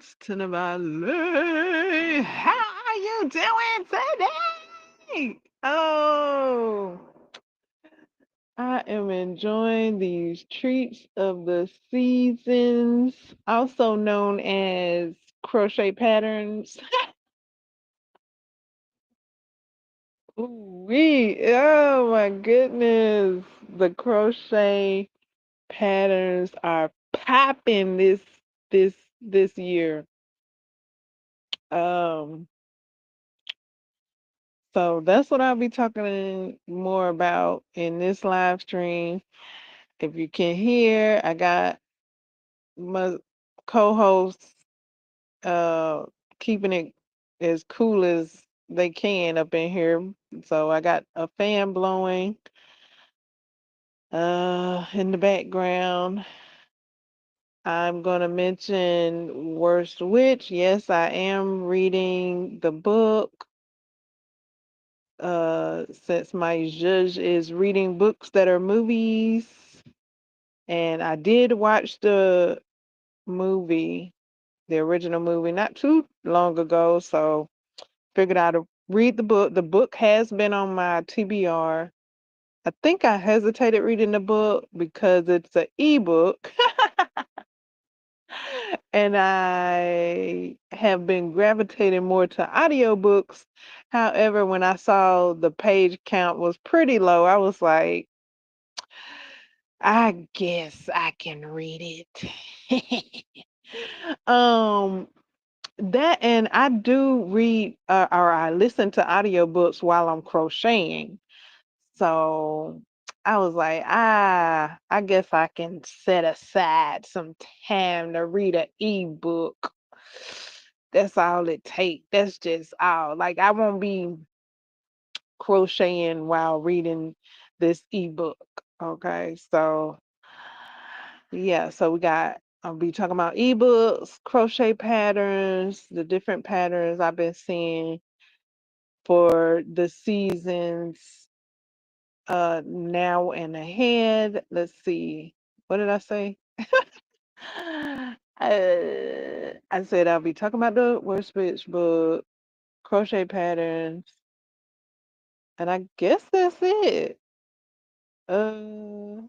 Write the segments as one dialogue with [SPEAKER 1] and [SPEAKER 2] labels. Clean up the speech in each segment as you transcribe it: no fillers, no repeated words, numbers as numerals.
[SPEAKER 1] It's T1na Ba1ley. How are you doing today? Oh, I am enjoying these treats of the seasons, also known as crochet patterns. Ooh-wee. Oh my goodness. The crochet patterns are popping this this year. Um So that's what I'll be talking more about in this live stream. If you can hear, I got my co-hosts uh keeping it as cool as they can up in here. So I got a fan blowing in the background. I'm gonna mention Worst Witch. Yes, I am reading the book. Since my judge is reading books that are movies, and I did watch the movie, the original movie, not too long ago, so figured I'd read the book. The book has been on my TBR. I think I hesitated reading the book because it's an ebook, and I have been gravitating more to audiobooks. However, when I saw the page count was pretty low, I was like, I guess I can read it. um, that and I do read or I listen to audiobooks while I'm crocheting. So I was like, I guess I can set aside some time to read an ebook. That's all it takes. That's just all. Like I won't be crocheting while reading this ebook. Okay, so yeah, so we got I'll be talking about ebooks, crochet patterns, the different patterns I've been seeing for the seasons now and ahead. Let's see. What did I say? I said I'll be talking about the Worst Witch book, crochet patterns, and I guess that's it. Uh,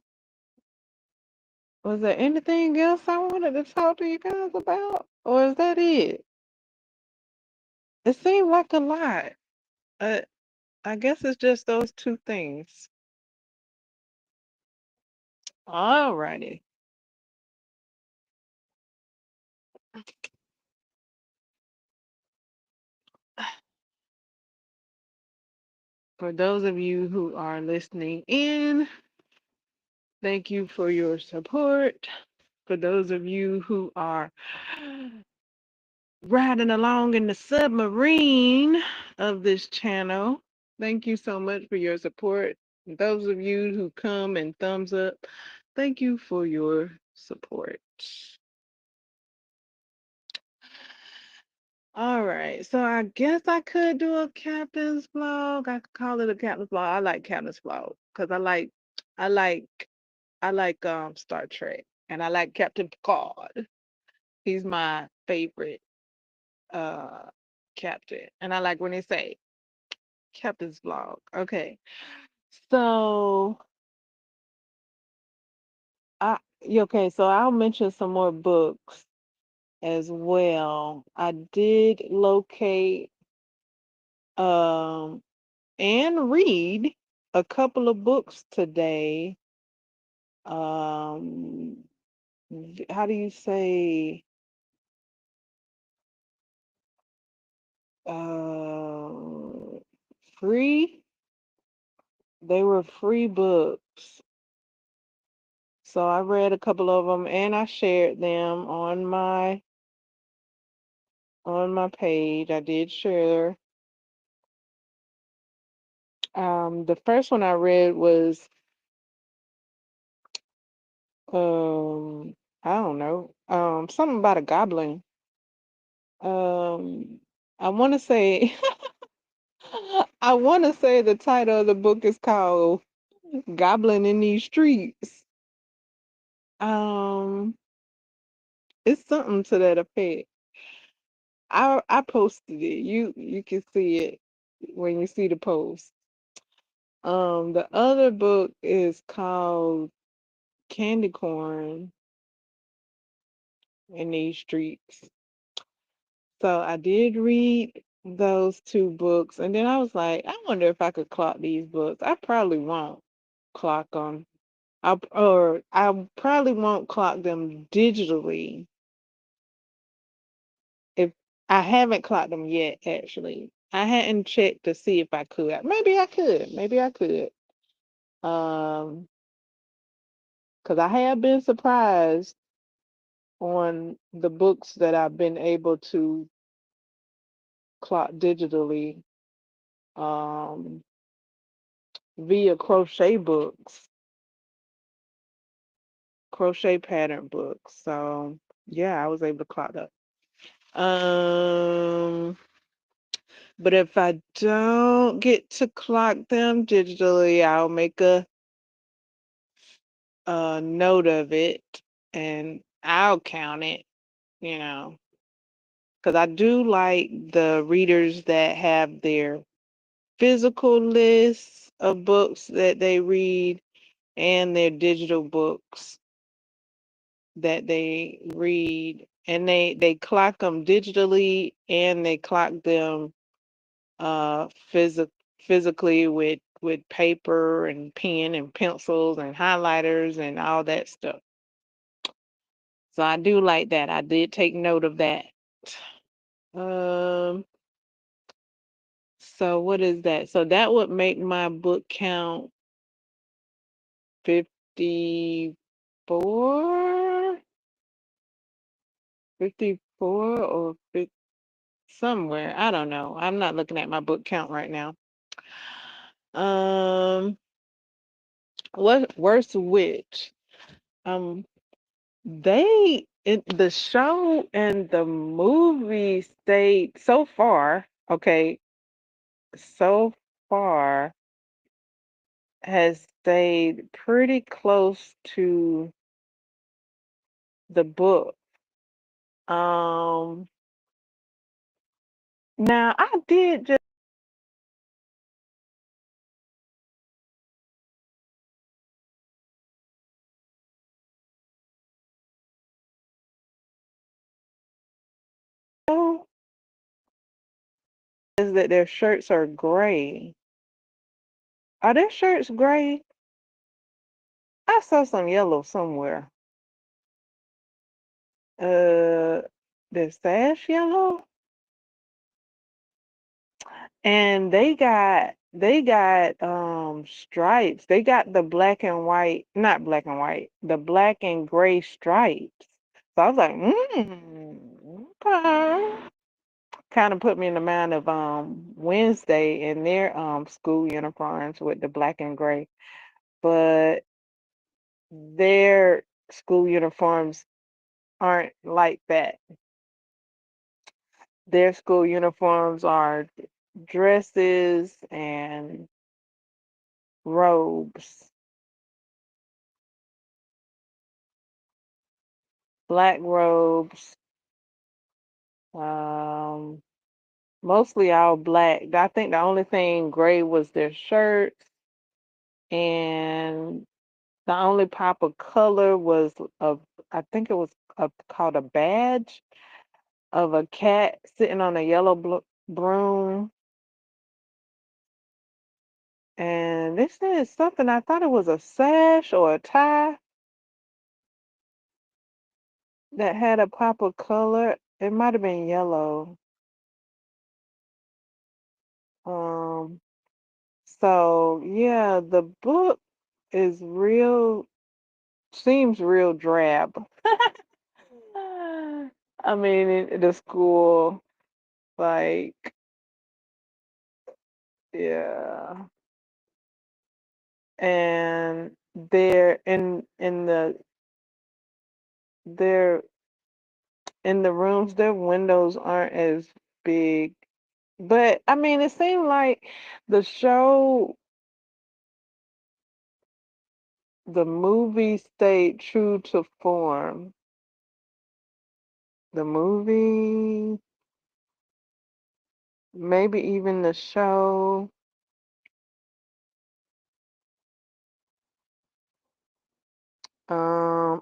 [SPEAKER 1] was there anything else I wanted to talk to you guys about? Or is that it? It seemed like a lot. Uh, I guess it's just those two things. Alrighty. For those of you who are listening in, thank you for your support. For those of you who are riding along in the submarine of this channel, thank you so much for your support. Those of you who come and thumbs up, thank you for your support. All right, so I guess I could do a captain's vlog. I could call it a captain's vlog. I like captain's vlog because I like, I like Star Trek, and I like Captain Picard. He's my favorite uh captain, and I like when they say captain's vlog. Okay, so okay, so I'll mention some more books as well. I did locate um and read a couple of books today. Um, how do you say? Uh, free. They were free books. So I read a couple of them and I shared them on my page. I did share. The first one I read was um I don't know something about a goblin. Um, I want to say I want to say the title of the book is called Goblin in These Streets. Um, it's something to that effect. I posted it. You can see it when you see the post. The other book is called Candy Corn in These Streets. So I did read those two books, and then I was like, I wonder if I could clock these books. I probably won't clock them. I probably won't clock them digitally. If I haven't clocked them yet, actually, I hadn't checked to see if I could. Maybe I could. Maybe I could. Um, because I have been surprised on the books that I've been able to clock digitally um, via crochet books, crochet pattern books. So yeah, I was able to clock that. Um, but if I don't get to clock them digitally, I'll make a note of it and I'll count it, you know, because I do like the readers that have their physical lists of books that they read and their digital books that they read, and they clock them digitally and they clock them uh physic physically with paper and pen and pencils and highlighters and all that stuff. So I do like that. I did take note of that. Um, so what is that? So that would make my book count 54, 54 or 50, somewhere. I don't know. I'm not looking at my book count right now. Um, what worst witch? Um, the show and the movie stayed so far. Okay, so far has stayed pretty close to the book. Um, now I did just know is that their shirts are gray. Are their shirts gray? I saw some yellow somewhere. Uh, their sash yellow, and they got stripes. They got the black and white, not black and white, the black and gray stripes. So I was like, okay. Kind of put me in the mind of Wednesday in their school uniforms with the black and gray, but their school uniforms aren't like that. Their school uniforms are dresses and robes, black robes, um, mostly all black. I think the only thing gray was their shirts, and the only pop of color was a, I think it was called a badge of a cat sitting on a yellow broom. And this is something, I thought it was a sash or a tie that had a pop of color. It might have been yellow. Um, so yeah, the book is real, seems real drab. I mean, the school, like, yeah, and they're they're in the rooms, their windows aren't as big. But I mean, it seemed like the show, the movie stayed true to form. The movie, maybe even the show.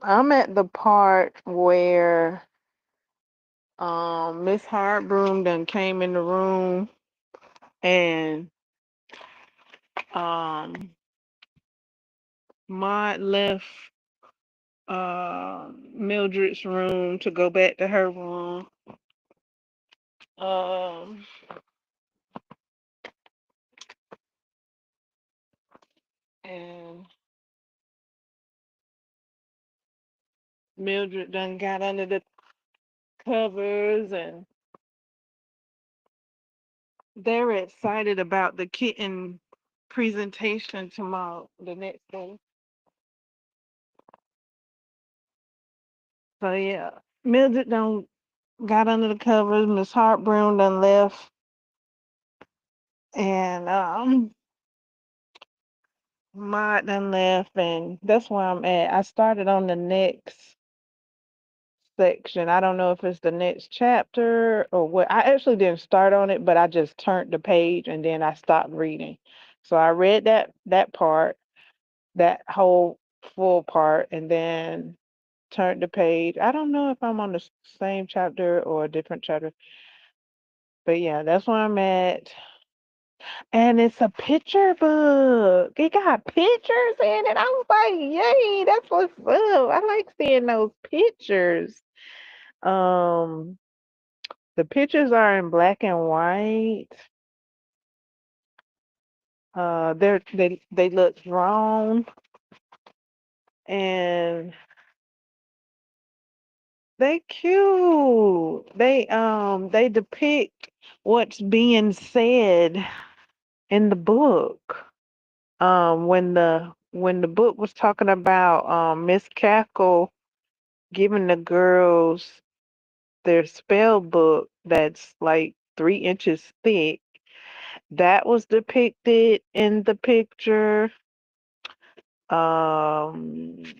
[SPEAKER 1] I'm at the part where Miss Hardbroom done came in the room and um Maud left Mildred's room to go back to her room. Um and Mildred done got under the covers and they're excited about the kitten presentation tomorrow, the next day. So yeah, Mildred done got under the covers. Miss Hartbroom done left, and Maud done left, and that's where I'm at. I started on the next section. I don't know if it's the next chapter or what. I actually didn't start on it, but I just turned the page and then I stopped reading. So I read that part, that whole full part, and then turned the page. I don't know if I'm on the same chapter or a different chapter, but yeah, that's where I'm at. And it's a picture book. It got pictures in it. I was like, yay, that's what's up. I like seeing those pictures. Um, the pictures are in black and white. They look drawn and they cute. They depict what's being said in the book. When the book was talking about Miss Cackle giving the girls their spell book that's like 3 inches thick, that was depicted in the picture.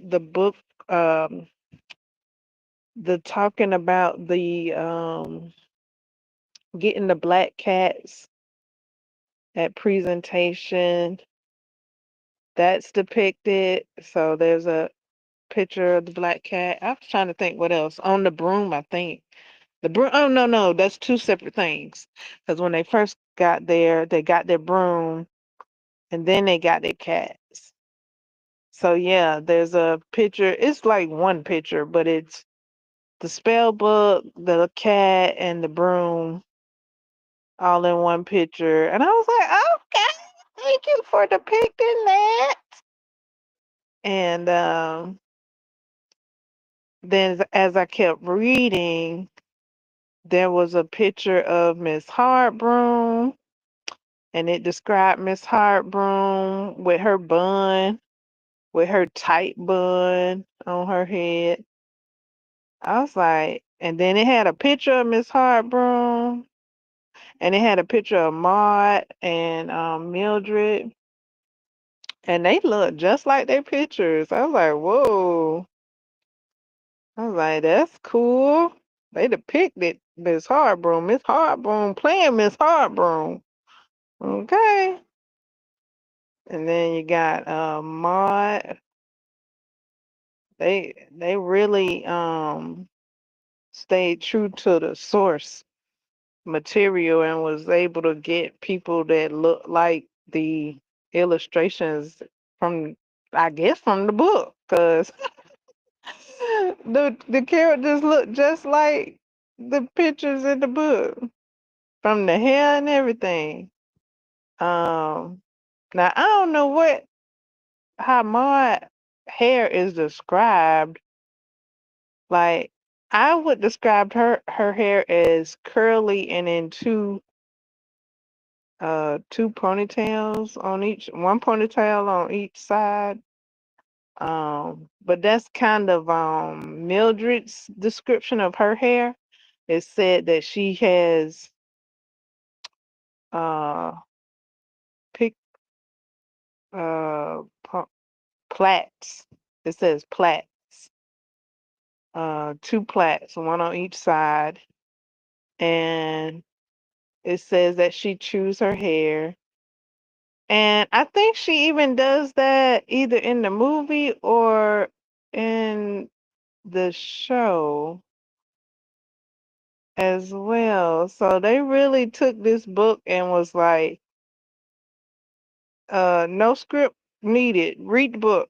[SPEAKER 1] The book, um, the talking about the getting the black cats at presentation, that's depicted. So there's a picture of the black cat. I was trying to think what else. On the broom, I think. The broom, oh no, no, that's two separate things. Because when they first got there, they got their broom and then they got their cats. So yeah, there's a picture. It's like one picture, but it's the spell book, the cat, and the broom all in one picture. And I was like, okay, thank you for depicting that. And then as I kept reading, there was a picture of Miss Hardbroom, and it described Miss Hardbroom with her bun, with her tight bun on her head. I was like, and then it had a picture of Miss Hardbroom, and it had a picture of Maud and Mildred, and they look just like their pictures. I was like, whoa. I was like, that's cool. They depicted Miss Hardbroom. Miss Hardbroom playing Miss Hardbroom. Okay. And then you got Maud. They really stayed true to the source material and was able to get people that look like the illustrations from, I guess, from the book, because the characters look just like the pictures in the book, from the hair and everything. Um, Now I don't know how Maud hair is described. Like, I would describe her hair as curly and in two ponytails on each, one ponytail on each side. But that's kind of Mildred's description of her hair. It said that she has uh pick uh pa- plaits. It says plaits. Two plaits, one on each side, and It says that she chews her hair. And I think she even does that either in the movie or in the show as well. So they really took this book and was like, no script needed. Read the book.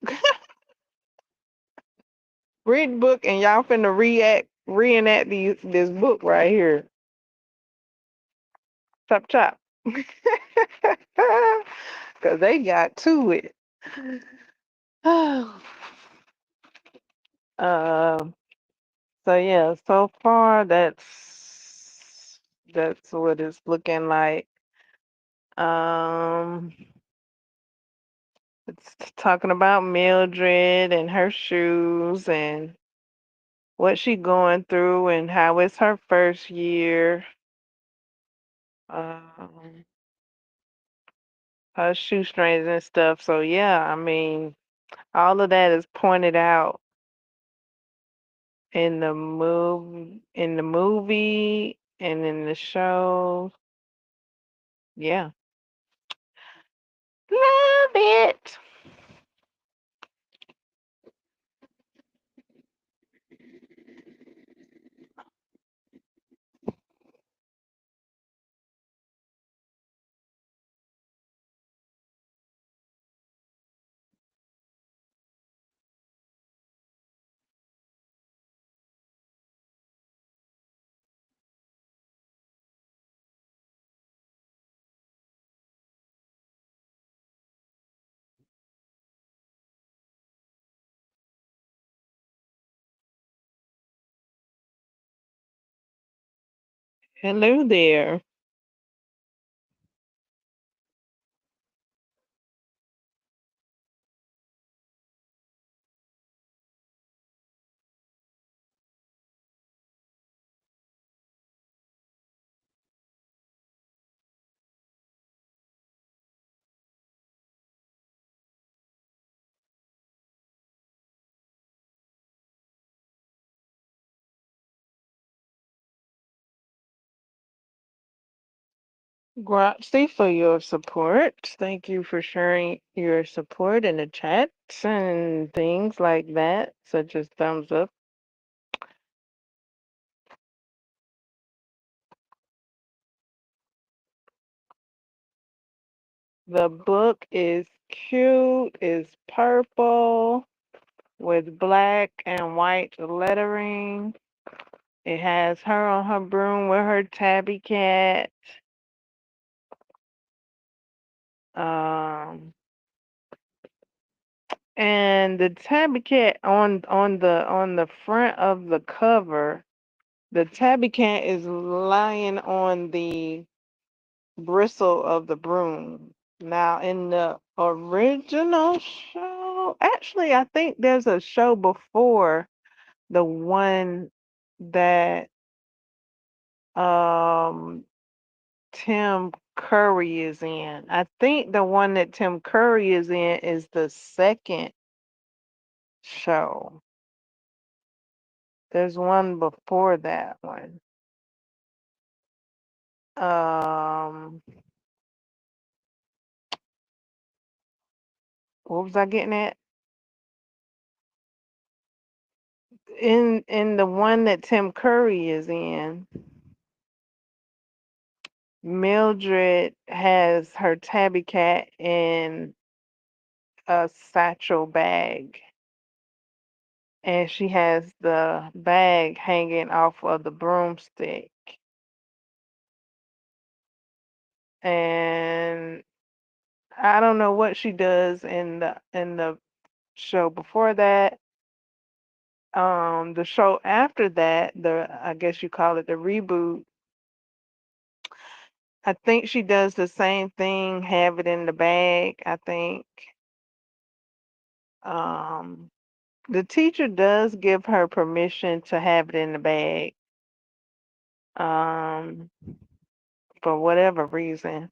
[SPEAKER 1] Read the book and y'all finna reenact this book right here. Chop chop. Cause they got to it. uh, so yeah, so far that's what it's looking like. Um, it's talking about Mildred and her shoes and what she going through and how it's her first year. Um, her shoestrings and stuff. So yeah, I mean, all of that is pointed out in the movie and in the show. Yeah. Love it. Hello there. Grazie for your support. Thank you for sharing your support in the chats and things like that, such as thumbs up. The book is cute, is purple with black and white lettering. It has her on her broom with her tabby cat. Um, and the tabby cat on the front of the cover, the tabby cat is lying on the bristle of the broom. Now, in the original show, actually, I think there's a show before the one that um Tim Curry is in. I think the one that Tim Curry is in is the second show. There's one before that one. Um, what was I getting at? In the one that Tim Curry is in, Mildred has her tabby cat in a satchel bag, and she has the bag hanging off of the broomstick. And I don't know what she does in the show before that. The show after that, the I guess you call it the reboot. I think she does the same thing, have it in the bag. I think um, the teacher does give her permission to have it in the bag um, for whatever reason.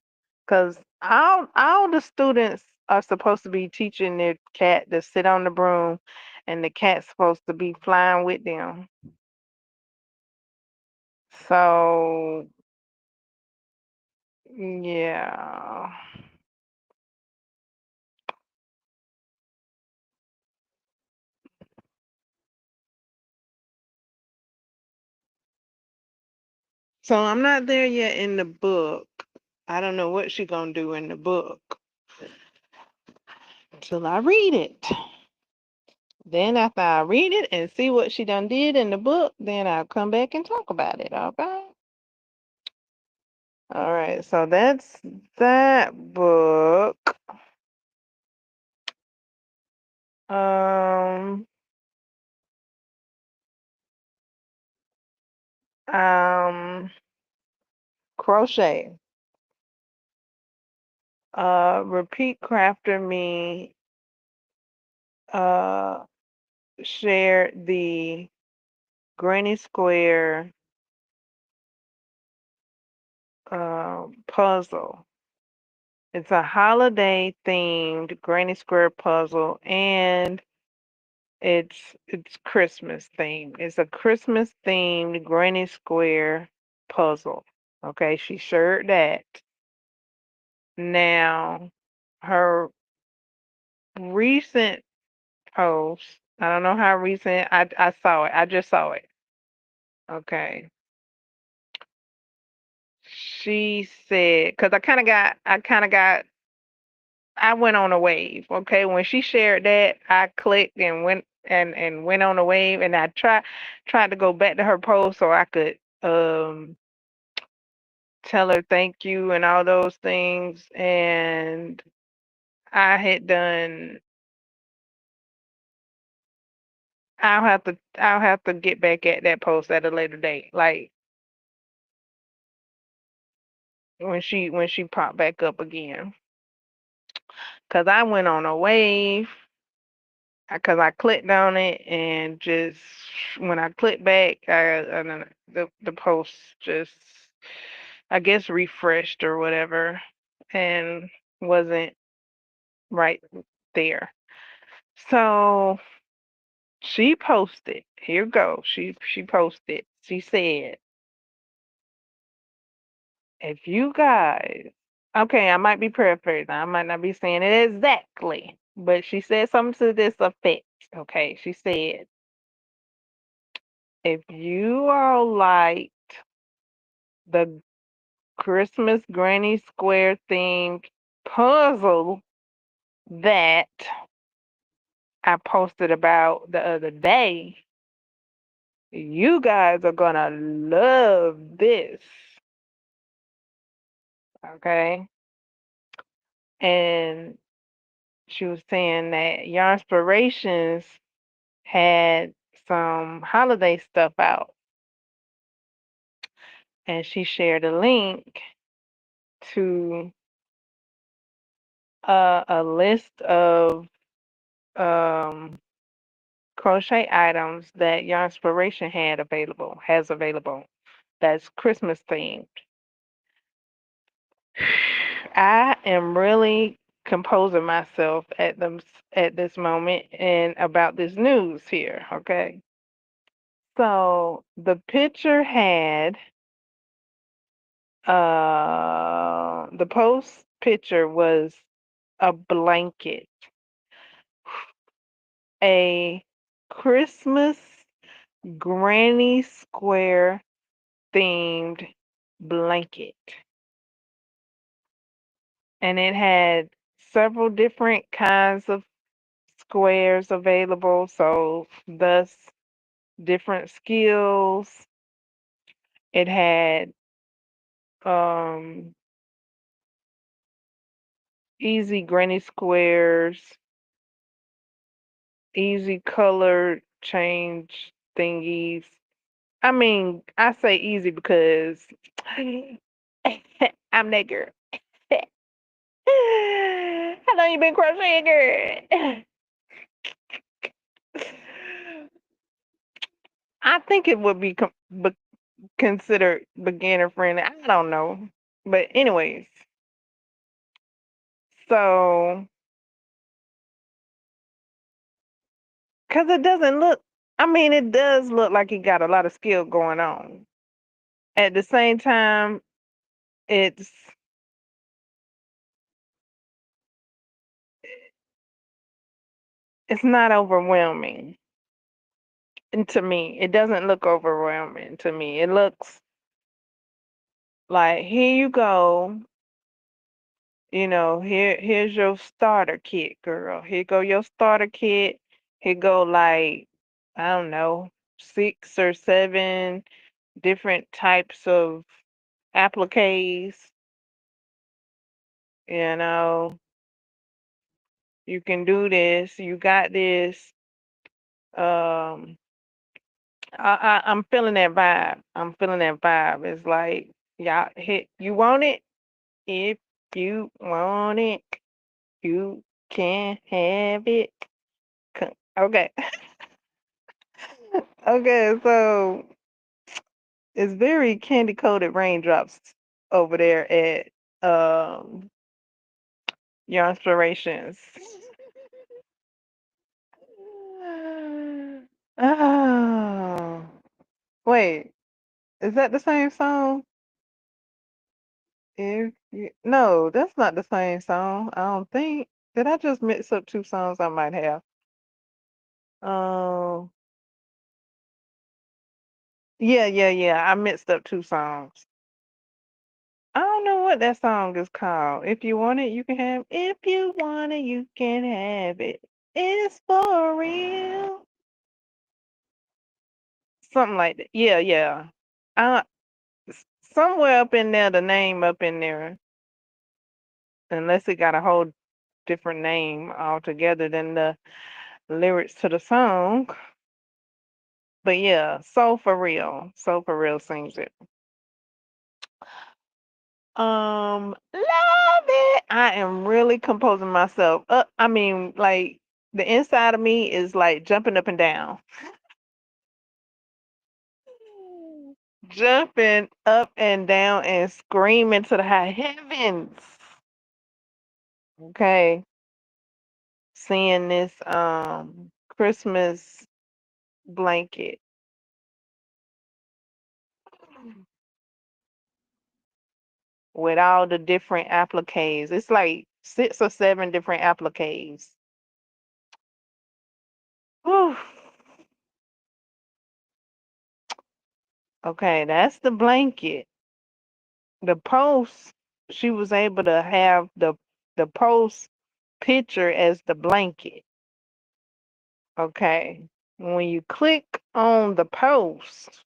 [SPEAKER 1] Because all the students are supposed to be teaching their cat to sit on the broom, and the cat's supposed to be flying with them. So Yeah. So I'm not there yet in the book. I don't know what she gonna do in the book till I read it. Then after I read it and see what she done did in the book, then I'll come back and talk about it. Okay. All right. So that's that book. Um. Um. Crochet. Repeat Crafter Me. Uh. Shared the Granny Square puzzle. It's a holiday themed Granny Square puzzle, and it's Christmas themed. It's a Christmas themed Granny Square puzzle. Okay, she shared that. Now, her recent post, I don't know how recent, I saw it. I just saw it. Okay. She said, because I went on a wave. Okay, when she shared that, I clicked and went on a wave, and I tried to go back to her post so I could tell her thank you and all those things, and I had done. I'll have to get back at that post at a later date, like when she popped back up again, cause I went on a wave. Cause I clicked on it and just when I clicked back, the post just I guess refreshed or whatever, and wasn't right there. So she posted. Here goes. She posted. She said, "If you guys, okay, I might be paraphrasing. I might not be saying it exactly, but she said something to this effect. Okay, she said." If you all like the Christmas Granny Square themed puzzle that I posted about the other day, you guys are gonna love this. Okay. And she was saying that Your Inspirations had some holiday stuff out, and she shared a link to a list of um crochet items that Your Inspiration has available that's Christmas themed. I am really composing myself at this moment and about this news here, okay? So the picture had the post picture was a blanket, a Christmas Granny Square themed blanket. And it had several different kinds of squares available, so thus different skills. It had um, easy granny squares, easy color change thingies. I mean, I say easy because I'm that girl. How long you been crocheting, girl? I think it would be considered beginner friendly. I don't know. But anyways, so because it doesn't look, I mean, it does look like he got a lot of skill going on. At the same time, it's It's not overwhelming. And to me, it doesn't look overwhelming to me. It looks like here you go, here's your starter kit, girl. Here go your starter kit. Here go like, I don't know, 6 or 7 different types of appliques. You know, you can do this. You got this. Um, I'm feeling that vibe. I'm feeling that vibe. It's like, y'all hit. You want it? If you want it, you can have it. Okay. Okay, so it's very candy coated raindrops over there at your inspirations. Oh, wait, is that the same song? No, that's not the same song. I don't think. Did I just mix up 2 songs? I might have. Um, yeah, yeah, yeah. I mixed up 2 songs. I don't know what that song is called. If you want it, you can have. If you want it, you can have it. It's for real. Something like that. Yeah, yeah. Uh, somewhere up in there, the name up in there, unless it got a whole different name altogether than the lyrics to the song. But yeah, So for real sings it. Love it. I am really composing myself. I mean, like the inside of me is like jumping up and down. Jumping up and down and screaming to the high heavens. Okay. Seeing this Christmas blanket with all the different appliques. It's like 6 or 7 different appliques. Whew. Okay, that's the blanket. The post, she was able to have the post picture as the blanket. Okay. When you click on the post,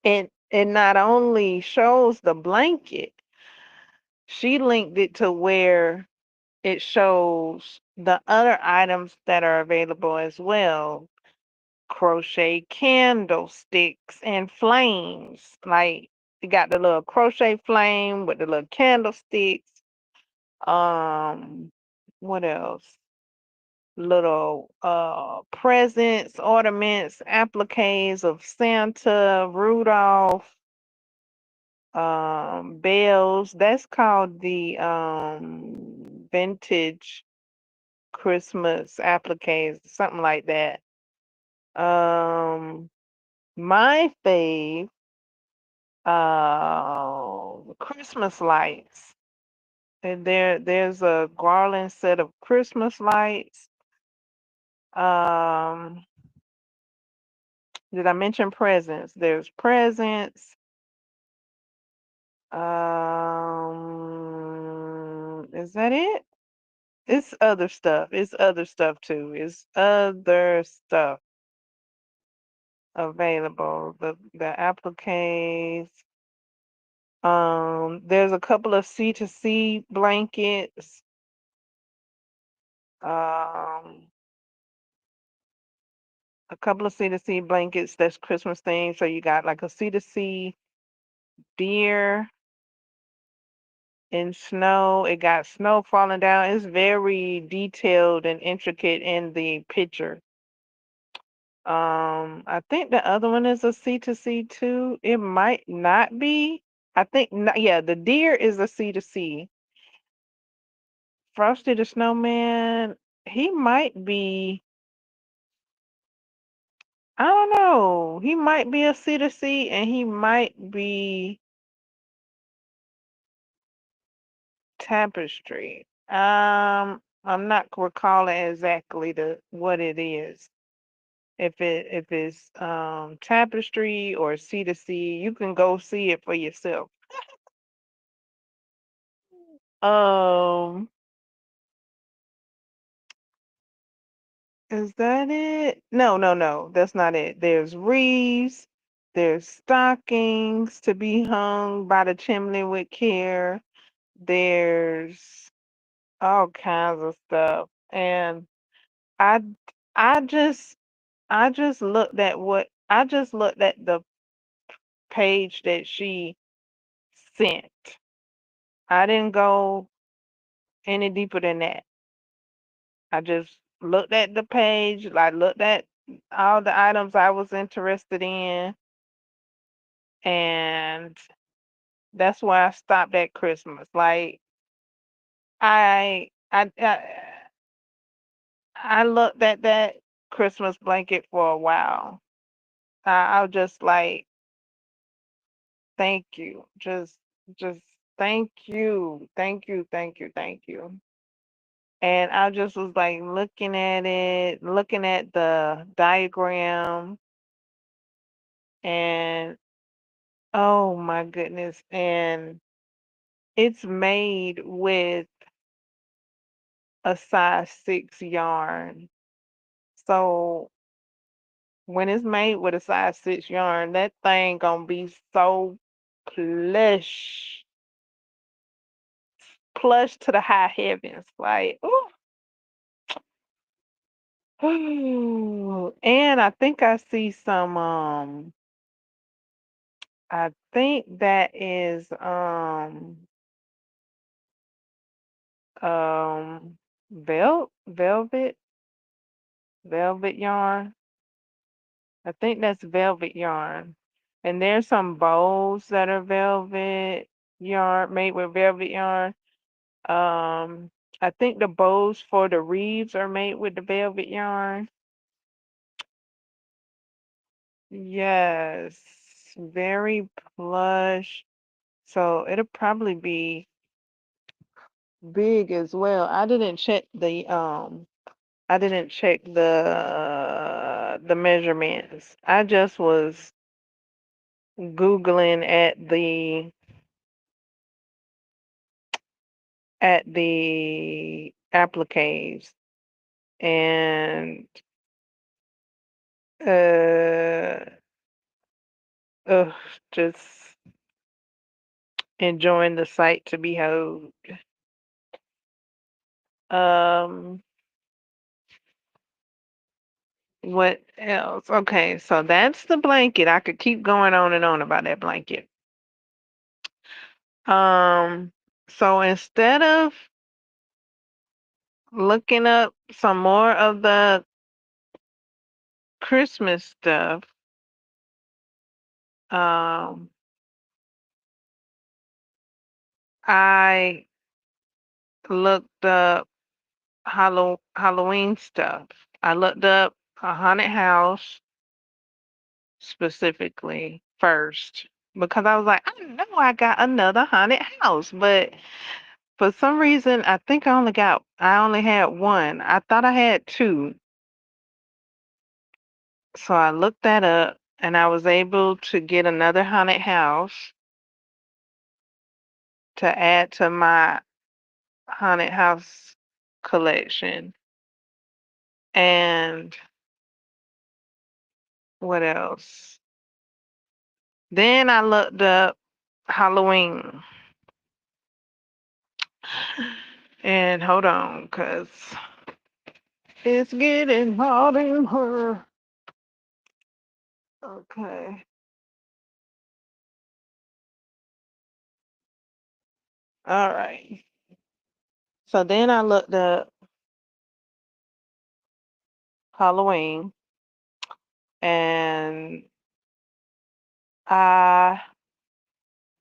[SPEAKER 1] it not only shows the blanket, she linked it to where it shows the other items that are available as well. Crochet candlesticks and flames. Like you got the little crochet flame with the little candlesticks. Um, what else? Little presents, ornaments, appliques of Santa, Rudolph, bells. That's called the vintage Christmas appliques, something like that. Um, my fave, Christmas lights. And there's a garland set of Christmas lights. Um, did I mention presents? There's presents. Is that it? It's other stuff. It's other stuff too. It's other stuff available. The appliques. There's a couple of C2C blankets. Um, a couple of C2C blankets that's Christmas themed. So you got like a C2C deer in snow. It got snow falling down. It's very detailed and intricate in the picture. I think the other one is a C2C too. It might not be. I think not, yeah, the deer is a C2C. Frosty the Snowman, he might be, I don't know. He might be a C2C and he might be tapestry. I'm not recalling exactly the what it is. If it's tapestry or C to C, you can go see it for yourself. Um, is that it? No, no, no, that's not it. There's wreaths, there's stockings to be hung by the chimney with care. There's all kinds of stuff. And I I just I just looked at the page that she sent. I didn't go any deeper than that. I just looked at the page, I looked at all the items I was interested in, and that's why I stopped at Christmas. Like I I I, I looked at that Christmas blanket for a while. I was just like, thank you. Just thank you. Thank you. Thank you. Thank you. And I just was like looking at it, looking at the diagram, and oh my goodness. And it's made with a size 6 yarn. So when it's made with a size 6 yarn, that thing gonna be so plush, plush to the high heavens. Like, ooh. And I think I see some I think that is um velvet velvet yarn. I think that's velvet yarn. And there's some bowls that are velvet yarn, made with velvet yarn. Um, I think the bows for the wreaths are made with the velvet yarn. Yes, very plush. So it'll probably be big as well. I didn't check the measurements. I just was Googling at the appliques and uh ugh, just enjoying the sight to behold. Um, what else? Okay, so that's the blanket. I could keep going on and on about that blanket. Um, so instead of looking up some more of the Christmas stuff, um, I looked up Halloween stuff. I looked up a haunted house specifically first because I was like, I know I got another haunted house, but for some reason I think I only had one. I thought I had two. So I looked that up and I was able to get another haunted house to add to my haunted house collection. And what else? Then I looked up Halloween. And hold on, because it's getting hot in her. Okay. All right. So then I looked up Halloween and I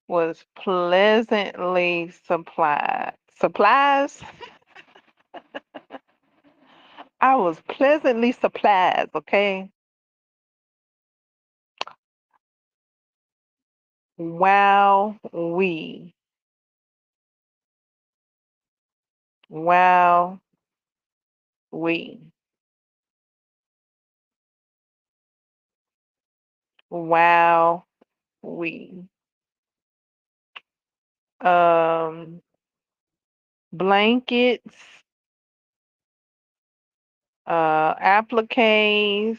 [SPEAKER 1] was pleasantly supplied. Supplies? I was pleasantly supplied, okay? Wow, we. Wow. We. Wow. We. Um, blankets, appliques,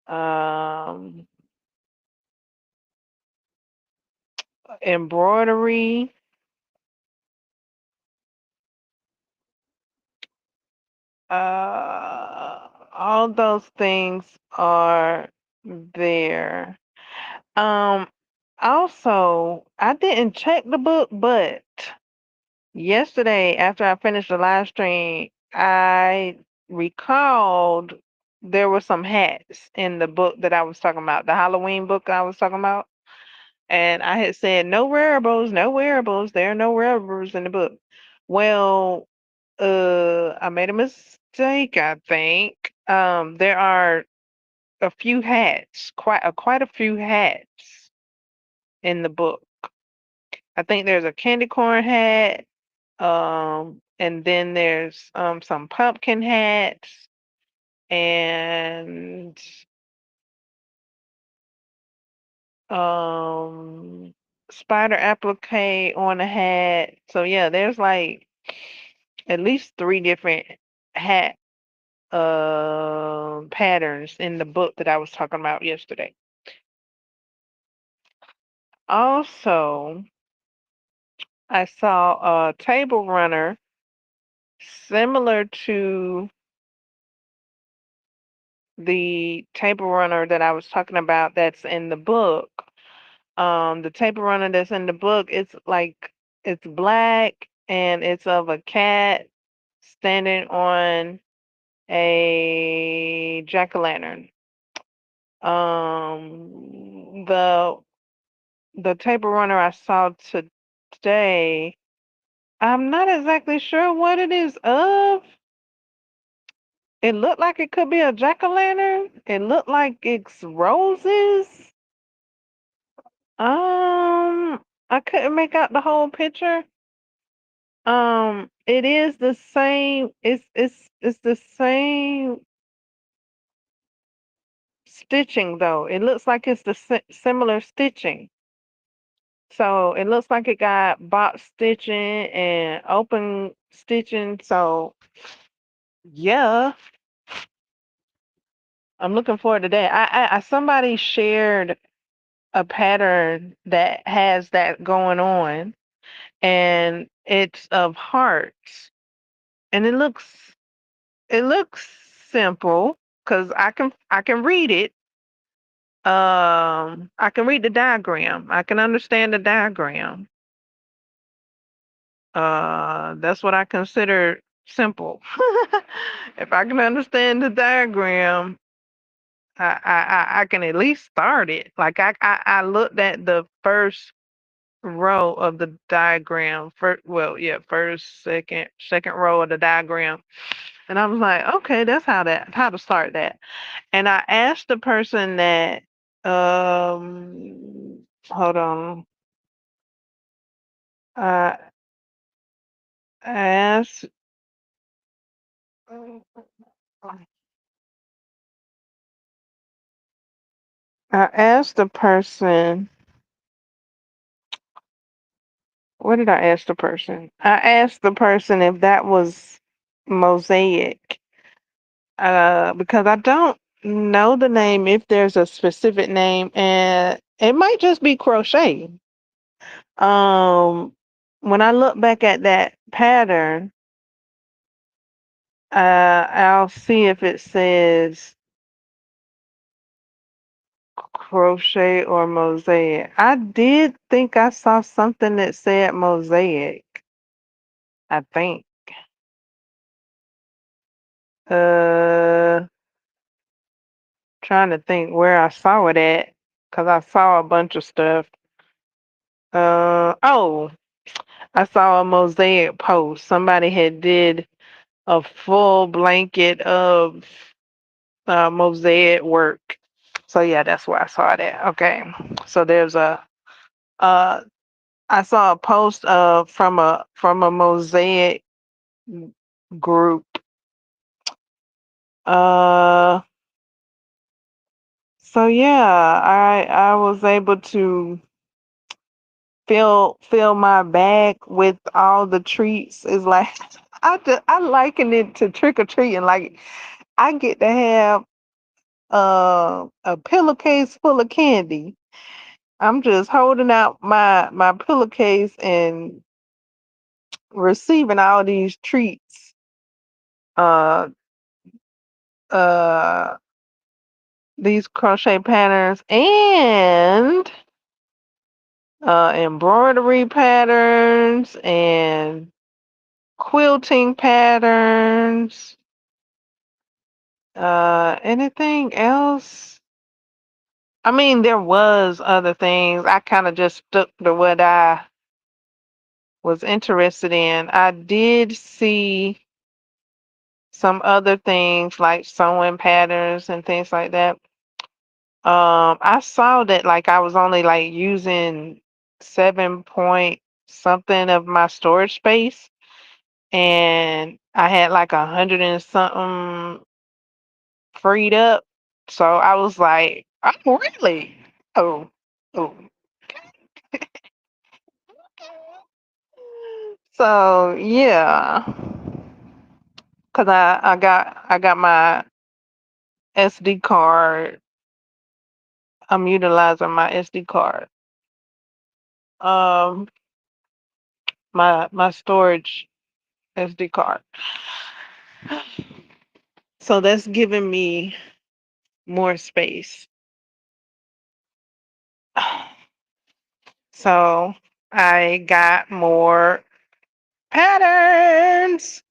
[SPEAKER 1] um, embroidery, all those things are there. Um, Also, I didn't check the book, but yesterday after I finished the live stream, I recalled there were some hats in the book that I was talking about, the Halloween book I was talking about. And I had said no wearables, no wearables. There are no wearables in the book. Well, I made a mistake, I think. There are a few hats, quite a few hats in the book. I think there's a candy corn hat, and then there's some pumpkin hats and um spider applique on a hat. So yeah, there's like at least three different hat patterns in the book that I was talking about yesterday. Also, I saw a table runner similar to the table runner that I was talking about that's in the book. The table runner that's in the book, it's black and it's of a cat standing on a jack-o'-lantern. The table runner I saw today, I'm not exactly sure what it is of. It looked like it could be a jack-o'-lantern. It looked like it's roses. I couldn't make out the whole picture. It is the same. It's the same stitching though. It looks like it's the similar stitching. So it looks like it got box stitching and open stitching. So yeah, I'm looking forward to that. Somebody shared a pattern that has that going on, and it's of hearts, and it looks simple because I can read it. I can read the diagram. I can understand the diagram. That's what I consider simple. If I can understand the diagram, I can at least start it. Like I looked at the first row of the diagram. First, second row of the diagram, and I was like, okay, that's how to start that. And I asked the person that, hold on. I asked, I asked the person, what did I ask the person? I asked the person if that was mosaic, because I don't know the name, if there's a specific name, and it might just be crochet. Um, when I look back at that pattern, I'll see if it says crochet or mosaic. I did think I saw something that said mosaic, I think. Uh, Trying to think where I saw it at, because I saw a bunch of stuff. Oh, I saw a mosaic post. Somebody had did a full blanket of mosaic work. So yeah, that's where I saw it at. Okay. So there's uh I saw a post from a mosaic group. Uh, so yeah, I was able to fill my bag with all the treats. Is like I liken it to trick or treating. Like I get to have a pillowcase full of candy. I'm just holding out my pillowcase and receiving all these treats. Uh uh these crochet patterns and embroidery patterns and quilting patterns. Anything else? I mean, there was other things. I kind of just stuck to what I was interested in. I did see some other things like sewing patterns and things like that. I saw that like I was only like using 7 point something of my storage space, and I had like 100 and something freed up. So I was like, I'm really, oh, oh. So yeah, cause I got my SD card. I'm utilizing my SD card. Um, my storage SD card. So that's giving me more space. So I got more patterns.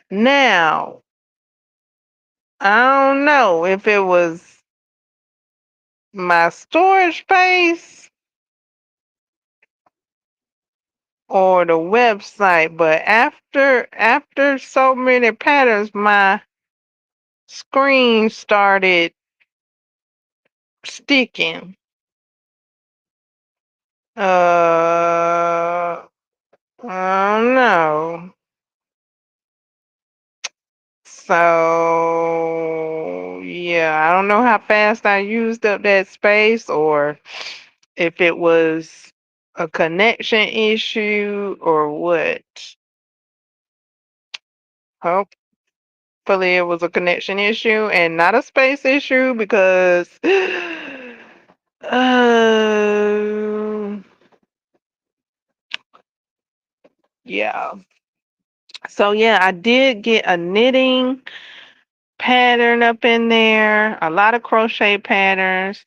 [SPEAKER 1] Now, I don't know if it was my storage space or the website, but after so many patterns, my screen started sticking. I don't know. So yeah, I don't know how fast I used up that space or if it was a connection issue or what. Hopefully it was a connection issue and not a space issue because yeah. So yeah, I did get a knitting pattern up in there, a lot of crochet patterns,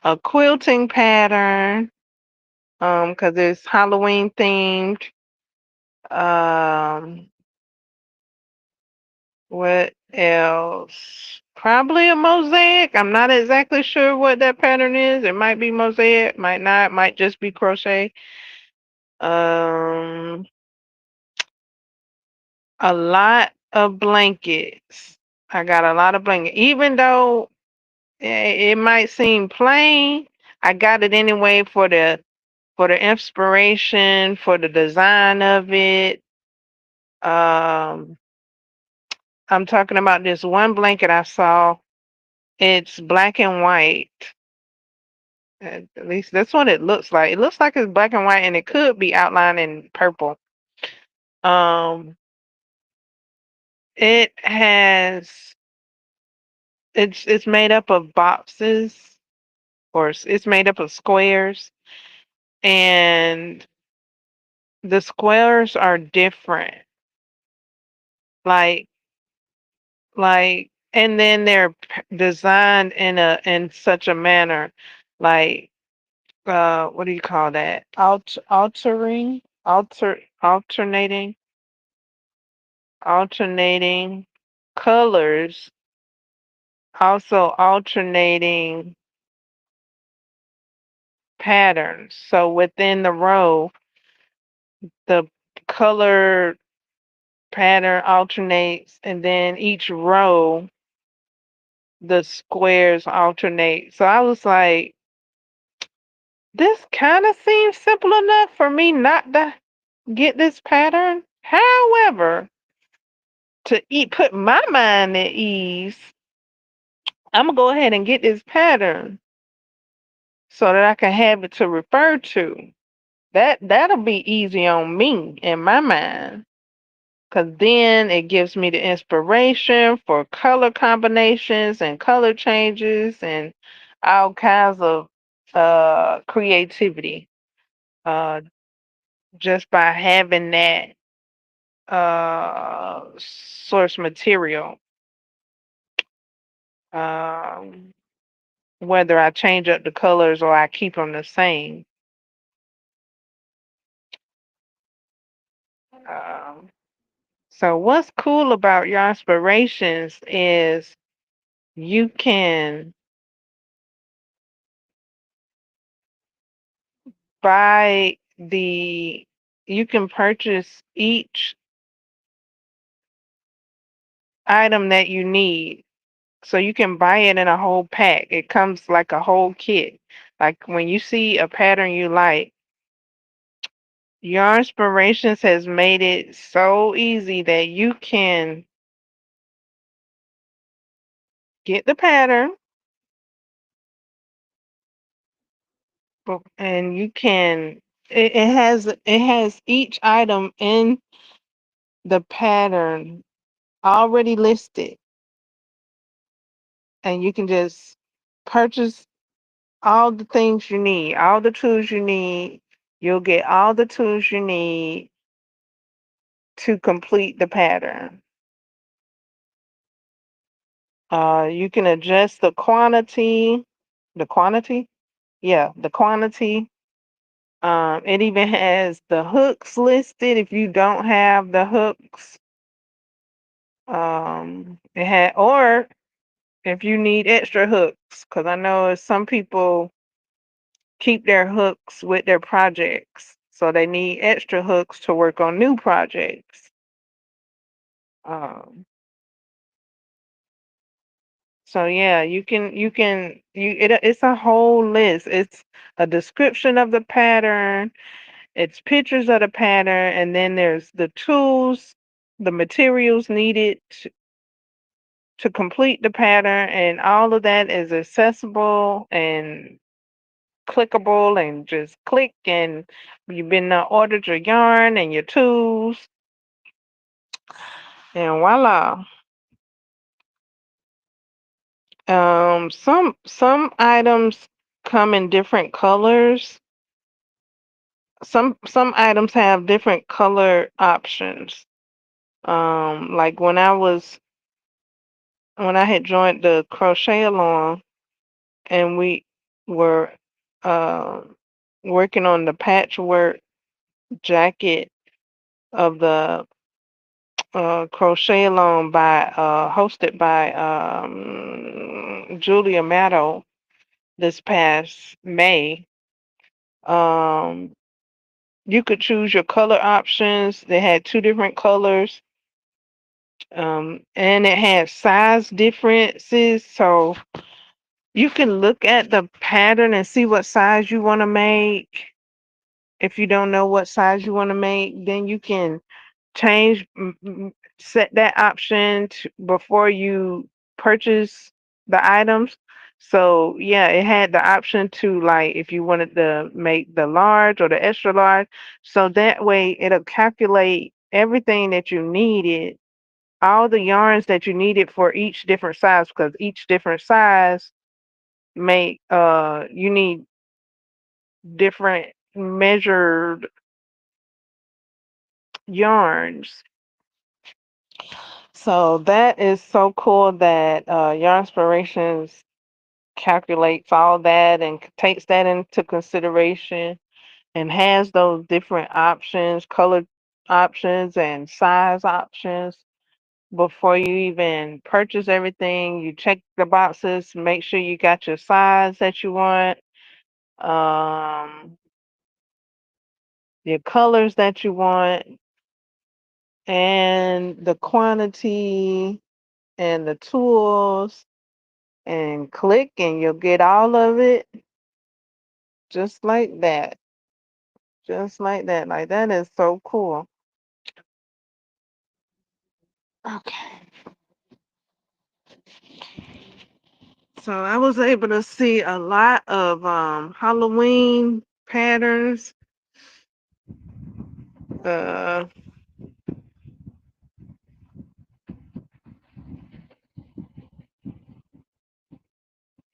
[SPEAKER 1] a quilting pattern, because it's Halloween themed. Um, what else? Probably a mosaic. I'm not exactly sure what that pattern is. It might be mosaic, might not, might just be crochet. Um, a lot of blankets. I got a lot of blankets. Even though it might seem plain, I got it anyway for the inspiration, for the design of it. Um, I'm talking about this one blanket I saw. It's black and white. At least that's what it looks like. It looks like it's black and white, and it could be outlined in purple. Um, it has it's made up of boxes, or it's made up of squares, and the squares are different. Like and then they're designed in such a manner, like what do you call that? Alternating alternating colors, also alternating patterns. So within the row, the color pattern alternates, and then each row, the squares alternate. So I was like, this kind of seems simple enough for me not to get this pattern. However, to put my mind at ease, I'm gonna go ahead and get this pattern so that I can have it to refer to. That'll be easy on me in my mind. Cause then it gives me the inspiration for color combinations and color changes and all kinds of creativity. Uh just by having that source material. Um Whether I change up the colors or I keep them the same. Um so what's cool about your inspirations is you can buy the you can purchase each item that you need. So you can buy it in a whole pack. It comes like a whole kit. Like when you see a pattern you like, your inspirations has made it so easy that you can get the pattern and you can it has each item in the pattern already listed and you can just purchase all the things you need, all the tools you need. You'll get all the tools you need to complete the pattern. You can adjust the quantity, yeah, the quantity. It even has the hooks listed if you don't have the hooks. It had, or if you need extra hooks, because I know some people keep their hooks with their projects, so they need extra hooks to work on new projects. Um, so yeah, it's a whole list. It's a description of the pattern, it's pictures of the pattern, and then there's the tools, the materials needed to complete the pattern, and all of that is accessible and clickable and just click and you've been ordered your yarn and your tools and voila. Some items come in different colors. Some items have different color options. Like when I had joined the crochet along and we were um working on the patchwork jacket of the crochet along by hosted by Julia Maddow this past May. Um, you could choose your color options. They had two different colors, and it had size differences. So you can look at the pattern and see what size you want to make. If you don't know what size you want to make, then you can change set that option before you purchase the items. So yeah, it had the option to, like, if you wanted to make the large or the extra large, so that way it'll calculate everything that you needed, all the yarns that you needed for each different size, because each different size make you need different measured yarns. So that is so cool that your inspirations calculates all that and takes that into consideration and has those different options, color options and size options before you even purchase everything. You check the boxes, make sure you got your size that you want, um, your colors that you want, and the quantity and the tools and click and you'll get all of it just like that. Just like that. Like that is so cool. Okay. So I was able to see a lot of Halloween patterns. Uh,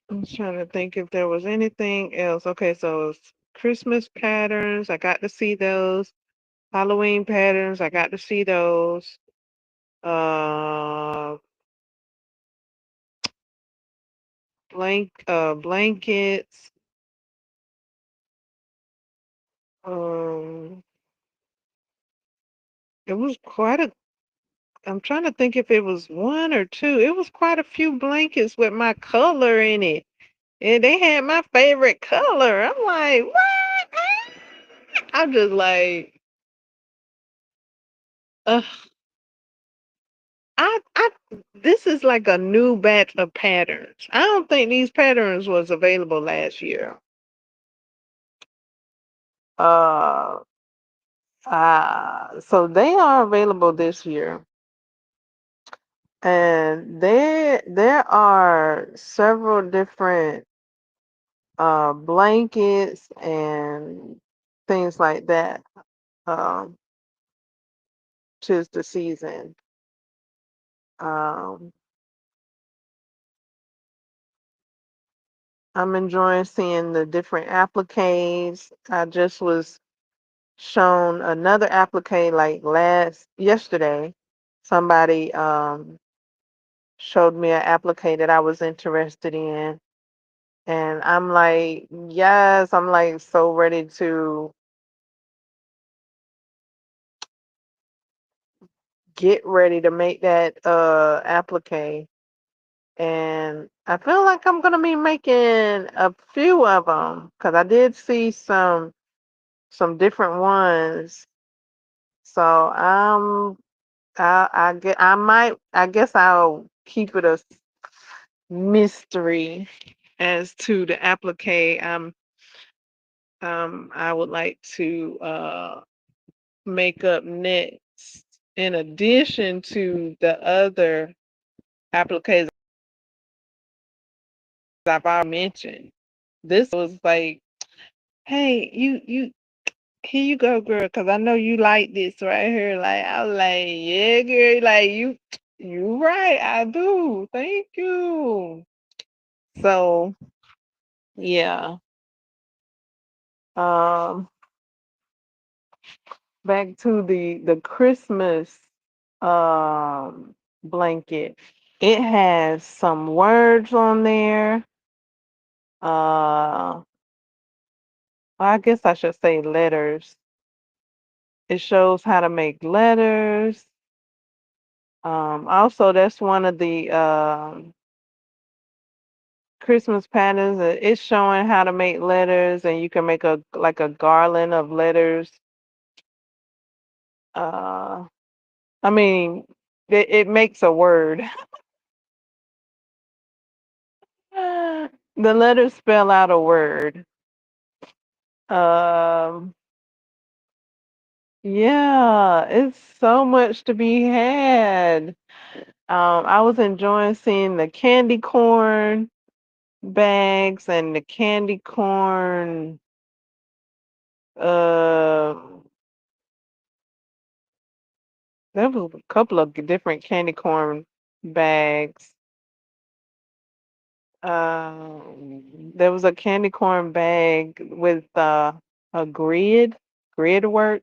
[SPEAKER 1] I'm trying to think if there was anything else. Okay, so it's Christmas patterns. I got to see those. Halloween patterns. I got to see those. Uh, blankets. Um, it was quite a. I'm trying to think if it was one or two. It was quite a few blankets with my color in it. And they had my favorite color. I'm like, what? I'm just like, uh, I, this is like a new batch of patterns. I don't think these patterns was available last year. Uh, so they are available this year, and there are several different blankets and things like that. Um, tis the season. Um, I'm enjoying seeing the different appliques. I just was shown another applique like yesterday. Somebody showed me an applique that I was interested in. And I'm like, yes, I'm like so ready to get ready to make that applique. And I feel like I'm gonna be making a few of them because I did see some different ones. So I guess I'll keep it a mystery as to the applique. I would like to make up next in addition to the other appliques I've already mentioned. This was like, hey, you here you go, girl, because I know you like this right here. Like I was like, yeah, girl, like you right, I do. Thank you. So yeah. Um back to the Christmas blanket. It has some words on there. I guess I should say letters. It shows how to make letters. Also, that's one of the Christmas patterns. It's showing how to make letters, and you can make a like a garland of letters. Uh, I mean, it makes a word. The letters spell out a word. Um, yeah, it's so much to be had. I was enjoying seeing the candy corn bags and the candy corn. Uh, there was a couple of different candy corn bags. There was a candy corn bag with a grid work,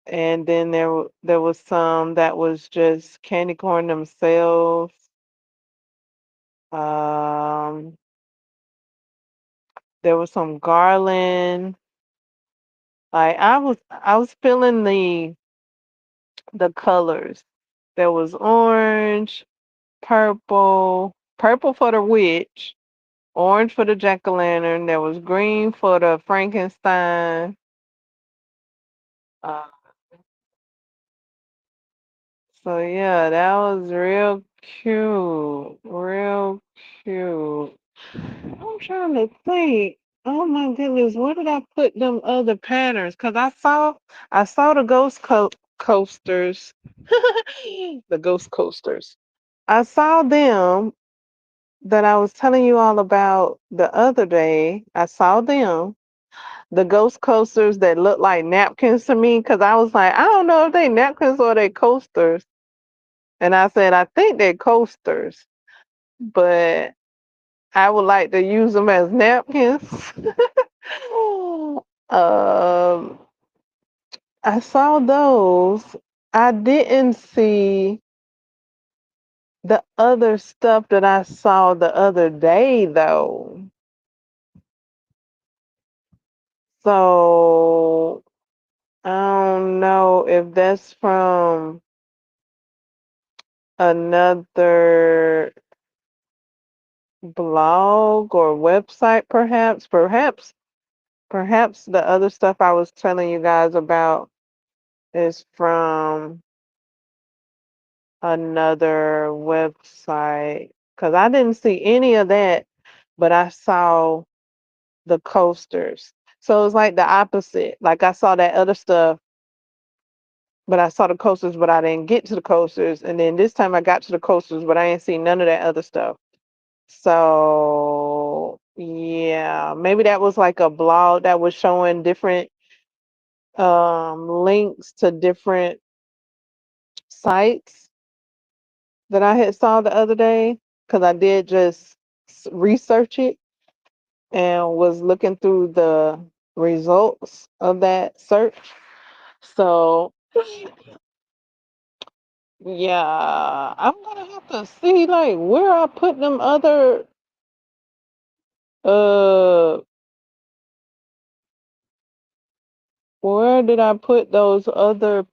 [SPEAKER 1] and then there was some that was just candy corn themselves. Um, there was some garland. Like I was feeling the colors. There was orange, purple for the witch, orange for the jack-o'-lantern. There was green for the Frankenstein. Uh, so yeah, that was real cute, real cute. I'm trying to think. Oh my goodness, where did I put them other patterns? Cause I saw the ghost coat coasters, the ghost coasters. I saw them that I was telling you all about the other day. I saw them, the ghost coasters that look like napkins to me, because I was like, I don't know if they napkins or they coasters. And I said, I think they're coasters, but I would like to use them as napkins. um, I saw those. I didn't see the other stuff that I saw the other day, though. So I don't know if that's from another blog or website, perhaps. Perhaps the other stuff I was telling you guys about is from another website. Because I didn't see any of that, but I saw the coasters. So it's like the opposite. Like I saw that other stuff, but I saw the coasters, but I didn't get to the coasters. And then this time I got to the coasters, but I ain't seen none of that other stuff. So yeah, maybe that was like a blog that was showing different links to different sites that I had saw the other day, because I did just research it and was looking through the results of that search. So yeah, I'm gonna have to see like where I put them other uh where did I put those other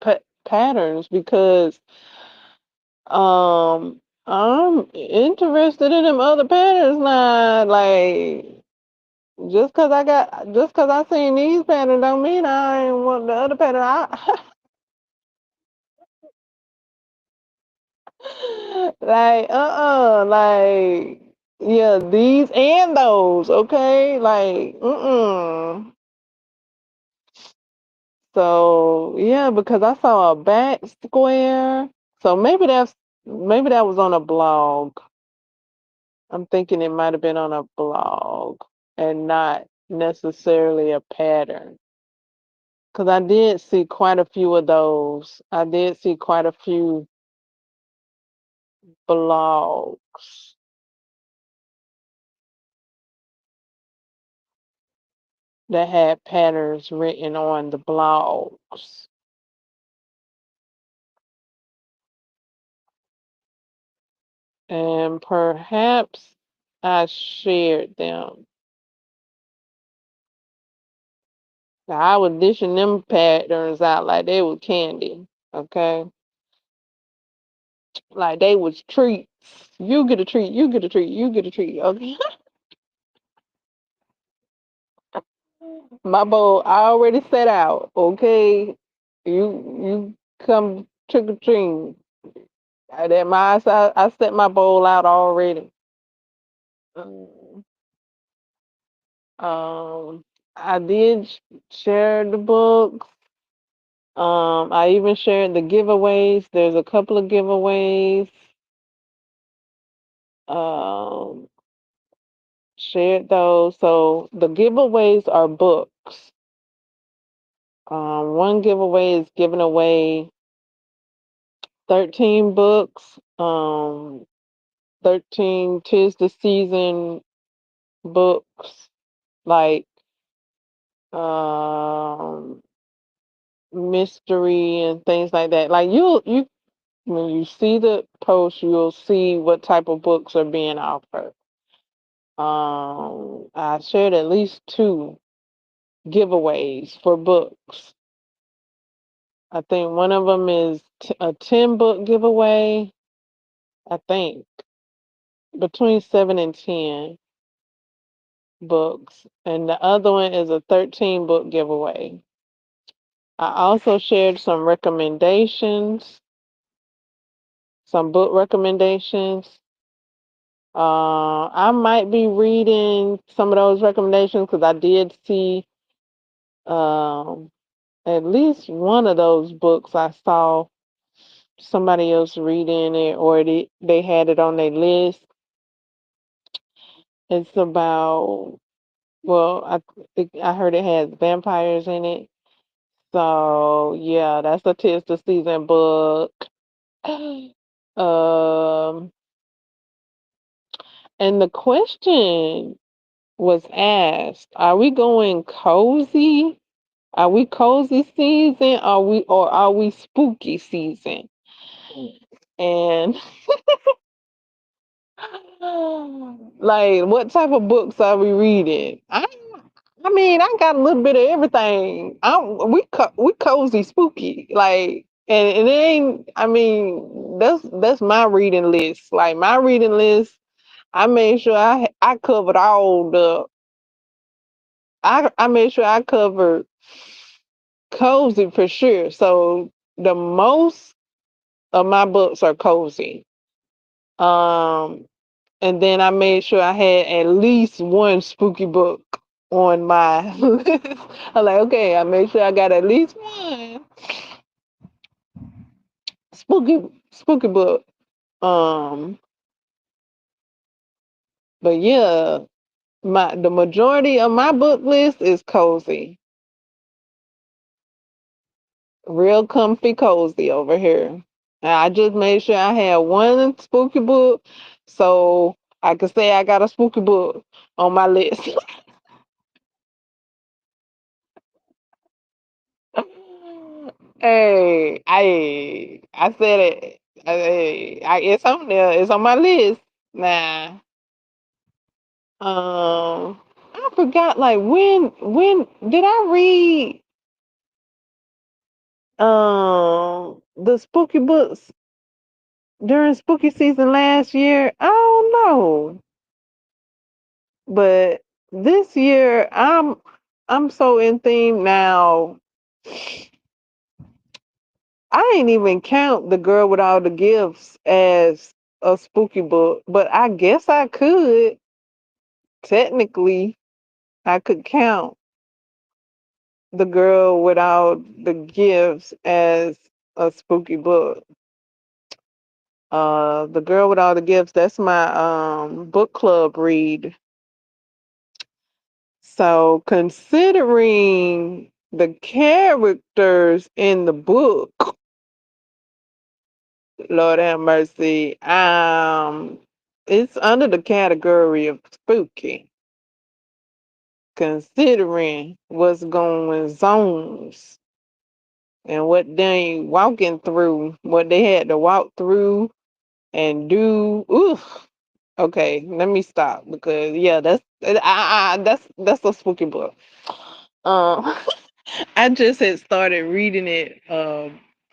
[SPEAKER 1] pa- patterns, because I'm interested in them other patterns now. Like just cause I seen these patterns don't mean I ain't want the other pattern. Like like yeah, these and those, okay? Like So yeah, because I saw a back square. So maybe that was on a blog. I'm thinking it might have been on a blog and not necessarily a pattern. Because I did see quite a few of those. I did see quite a few blogs that had patterns written on the blogs. And perhaps I shared them. Now, I was dishing them patterns out like they were candy. Okay. Like they was treats. You get a treat, you get a treat, you get a treat. Okay. My bowl I already set out. Okay. You come trick or treat. I set my bowl out already. Um, I did share the books. I even shared the giveaways. There's a couple of giveaways. Um, shared those. So the giveaways are books. One giveaway is giving away 13 books. 13 tis the season books, like um mystery and things like that. Like you when you see the post, you'll see what type of books are being offered. I shared at least two giveaways for books. I think one of them is a 10 book giveaway. I think between 7 and 10 books, and the other one is a 13 book giveaway. I also shared some recommendations, some book recommendations. I might be reading some of those recommendations because I did see um, At least one of those books I saw somebody else reading it, or they had it on their list. It's about, well, I heard it has vampires in it. So yeah, that's a tis the season book. Um, and the question was asked: Are we going cozy? Are we cozy season? Are we spooky season? And like, what type of books are we reading? I mean, I got a little bit of everything. We cozy spooky, like, and it ain't. I mean, that's my reading list. Like my reading list, I made sure I covered all the. I made sure I covered cozy for sure. So the most of my books are cozy. Um, and then I made sure I had at least one spooky book on my list. I'm like, okay, I made sure I got at least one spooky book. Um, but yeah, the majority of my book list is cozy, real comfy cozy over here. And I just made sure I had one spooky book, so I could say I got a spooky book on my list. Hey, I said it. It's on there. It's on my list. Nah. I forgot. Like when did I read the spooky books during spooky season last year? I don't know, but this year I'm so in theme now. I ain't even count The Girl with All the Gifts as a spooky book, but I guess I could. Technically, I could count The Girl with All the Gifts as a spooky book. The Girl with All the Gifts, that's my book club read. So considering the characters in the book, Lord have mercy. It's under the category of spooky, considering what's going zones and what they walking through, what they had to walk through and do. Oof. Okay, let me stop because yeah, that's a spooky book. Um, I just had started reading it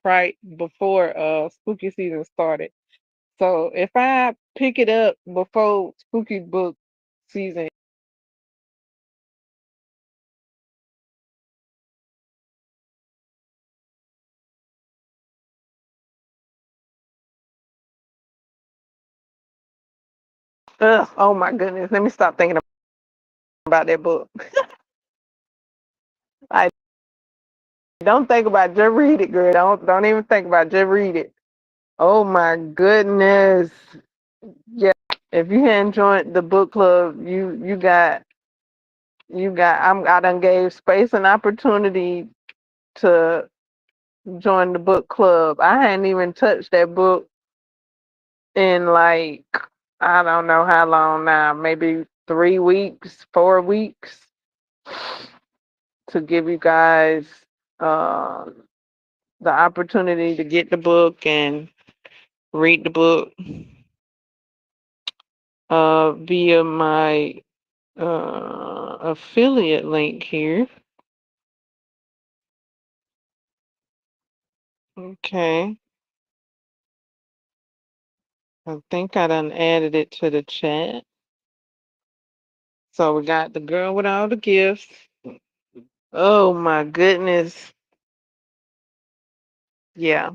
[SPEAKER 1] right before spooky season started. So if I pick it up before spooky book season, oh my goodness, let me stop thinking about that book. I don't think about it, just read it, girl. Don't even think about it, just read it. Oh my goodness. Yeah. If you hadn't joined the book club, I done gave space and opportunity to join the book club. I hadn't even touched that book in like I don't know how long now, maybe 3 weeks, 4 weeks, to give you guys uh, the opportunity to get the book and read the book via my affiliate link here. Okay, I think I done added it to the chat. So we got The Girl with All the Gifts. Oh my goodness. Yeah.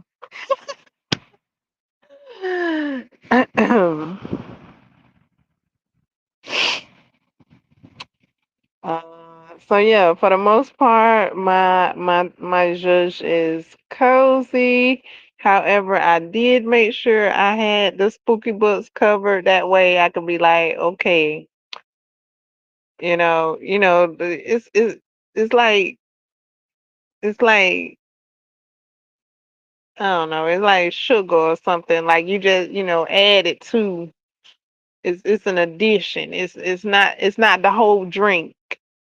[SPEAKER 1] uh, So yeah, for the most part, my judge is cozy. However, I did make sure I had the spooky books covered. That way, I could be like, okay, it's like it's like I don't know, it's like sugar or something. Like you just add it to. It's an addition. It's not the whole drink.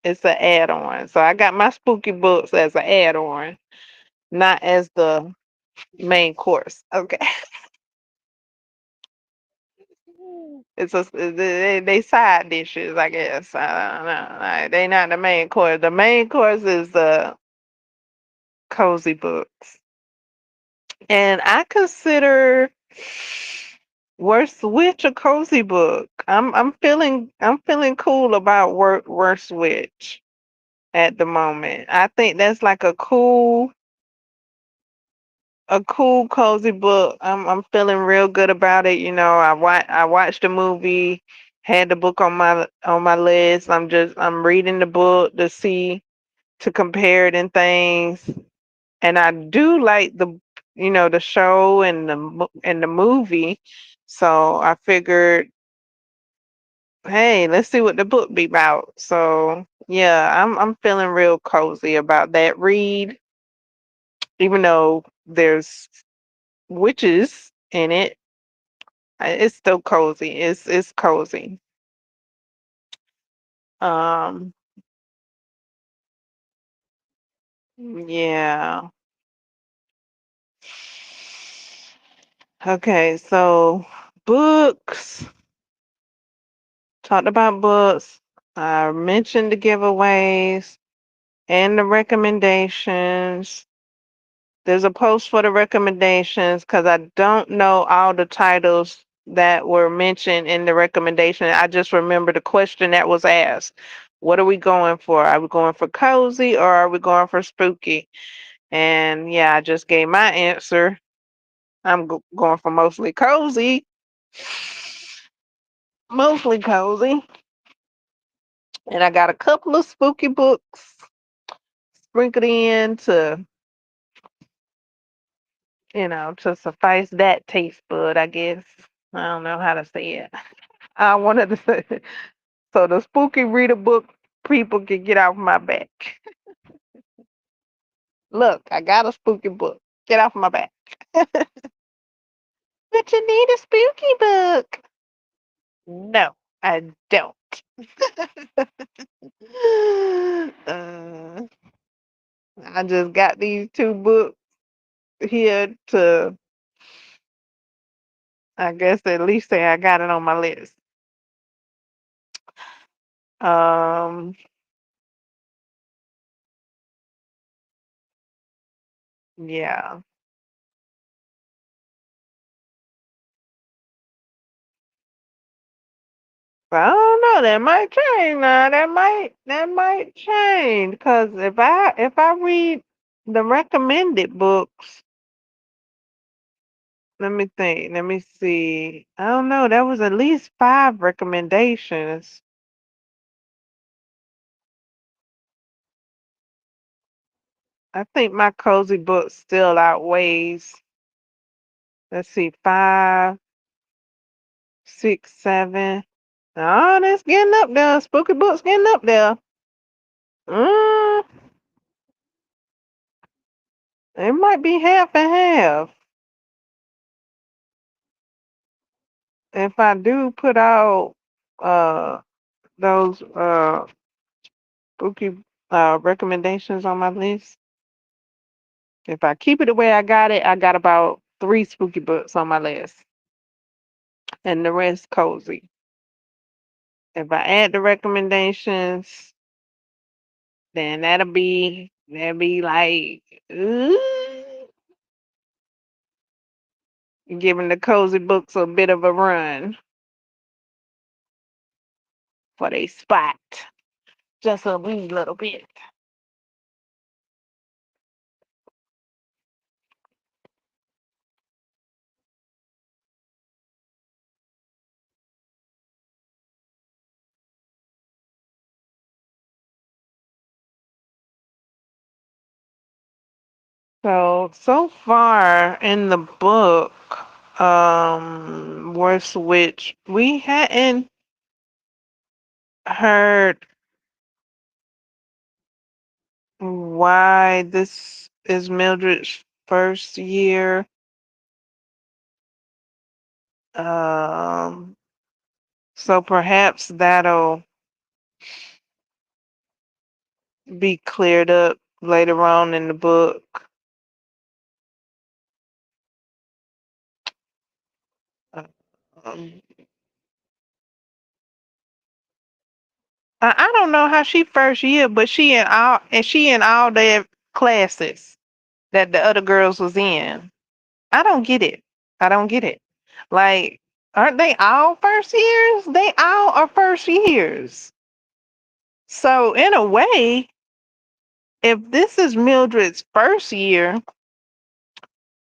[SPEAKER 1] It's an add-on. So I got my spooky books as an add-on, not as the main course. Okay. They side dishes, I guess. I don't know. Like, they not the main course. The main course is the cozy books. And I consider Worst Witch a cozy book. I'm feeling cool about Worst Witch at the moment. I think that's like a cool cozy book. I'm feeling real good about it. I watched the movie, had the book on my list. I'm reading the book to compare it and things. And I do like the show and the movie. So I figured, hey, let's see what the book be about. So yeah, I'm feeling real cozy about that read, even though there's witches in it. It's still cozy. It's cozy. Um, yeah. Okay, so books. Talked about books. I mentioned the giveaways and the recommendations. There's a post for the recommendations because I don't know all the titles that were mentioned in the recommendation. I just remember the question that was asked. What are we going for? Are we going for cozy or are we going for spooky? And yeah, I just gave my answer. I'm going for mostly cozy. Mostly cozy. And I got a couple of spooky books sprinkled in to suffice that taste bud, I guess. I don't know how to say it. I wanted to say so the spooky reader book people can get off my back. Look, I got a spooky book. Get off my back. But you need a spooky book. No, I don't. uh, I just got these two books here to, I guess, at least say I got it on my list. Um, yeah. I don't know. That might change now. That might change because if I read the recommended books, let me think. Let me see. I don't know. There was at least 5 recommendations. I think my cozy book still outweighs. Let's see, 5, 6, 7. Oh, that's getting up there. Spooky books getting up there. Mm, it might be half and half. If I do put out uh those spooky recommendations on my list, if I keep it the way I got it, I got about 3 spooky books on my list, and the rest cozy. If I add the recommendations, then that'll be like giving the cozy books a bit of a run for their spot, just a wee little bit. So far in the book, worst which we hadn't heard why this is Mildred's first year. Um, so perhaps that'll be cleared up later on in the book. Um, I don't know how she first year, but she in all their classes that the other girls was in. I don't get it. I don't get it. Like, aren't they all first years? They all are first years. So in a way, if this is Mildred's first year,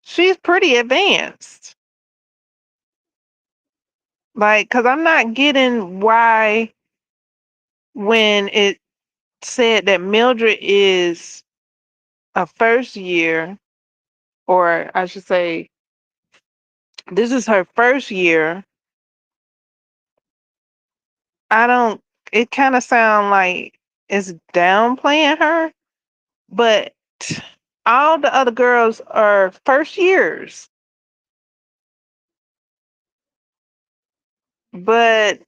[SPEAKER 1] she's pretty advanced. Like, cause I'm not getting why when it said that Mildred is a first year, or I should say, this is her first year. I don't. It kind of sound like it's downplaying her, but all the other girls are first years, but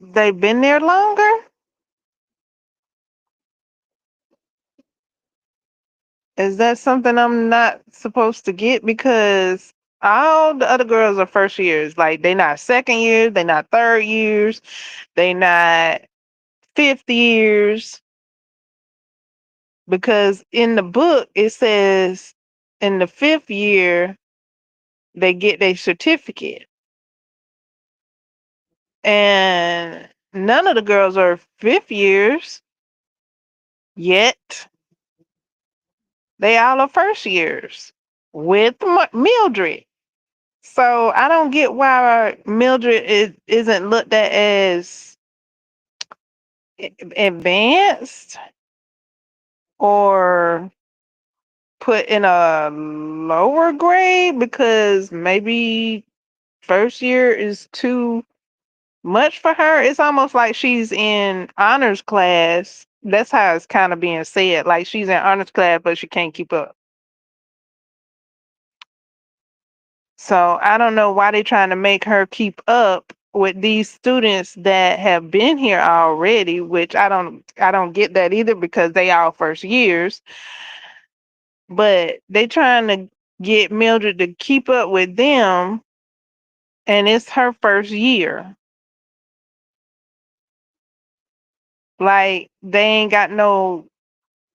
[SPEAKER 1] they've been there longer. Is that something I'm not supposed to get? Because all the other girls are first years. Like they not second years, they not third years, they not fifth years. Because in the book it says in the fifth year they get their certificate. And none of the girls are fifth years yet. They all are first years with Mildred. So I don't get why Mildred isn't looked at as advanced or put in a lower grade, because maybe first year is too much for her. It's almost like she's in honors class. That's how it's kind of being said. Like she's in honors class, but she can't keep up. So I don't know why they're trying to make her keep up with these students that have been here already, which I don't get that either, because they all first years. But they trying to get Mildred to keep up with them, and it's her first year. Like they ain't got no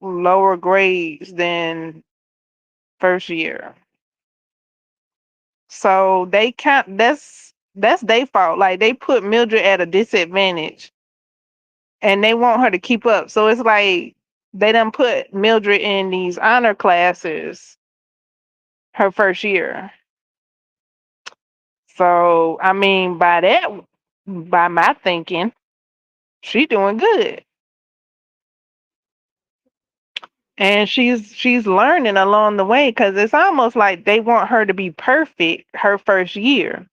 [SPEAKER 1] lower grades than first year. So they can't. That's their fault. Like they put Mildred at a disadvantage, and they want her to keep up. So it's like they done put Mildred in these honor classes her first year. So I mean, by my thinking, she doing good, and she's learning along the way, because it's almost like they want her to be perfect her first year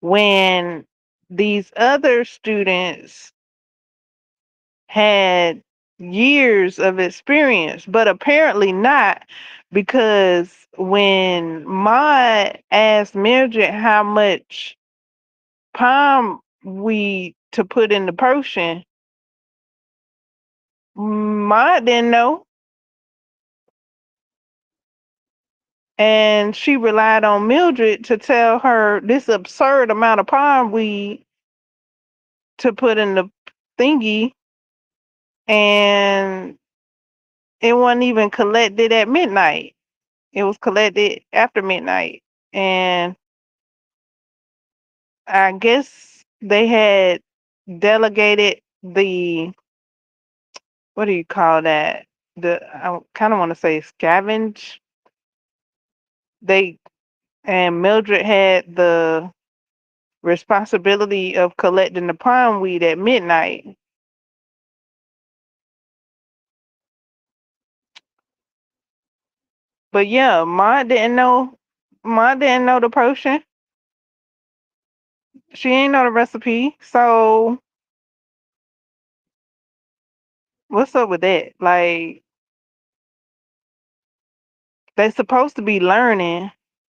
[SPEAKER 1] when these other students had years of experience, but apparently not, because when Ma asked Mildred how much palm we to put in the potion, Ma didn't know, and she relied on Mildred to tell her this absurd amount of palm weed to put in the thingy, and it wasn't even collected at midnight. It was collected after midnight. And I guess they had delegated the, what do you call that? I kind of want to say scavenge. They and Mildred had the responsibility of collecting the pine weed at midnight. But yeah, Ma didn't know. Ma didn't know the potion. She ain't know the recipe. So what's up with that? Like they supposed to be learning,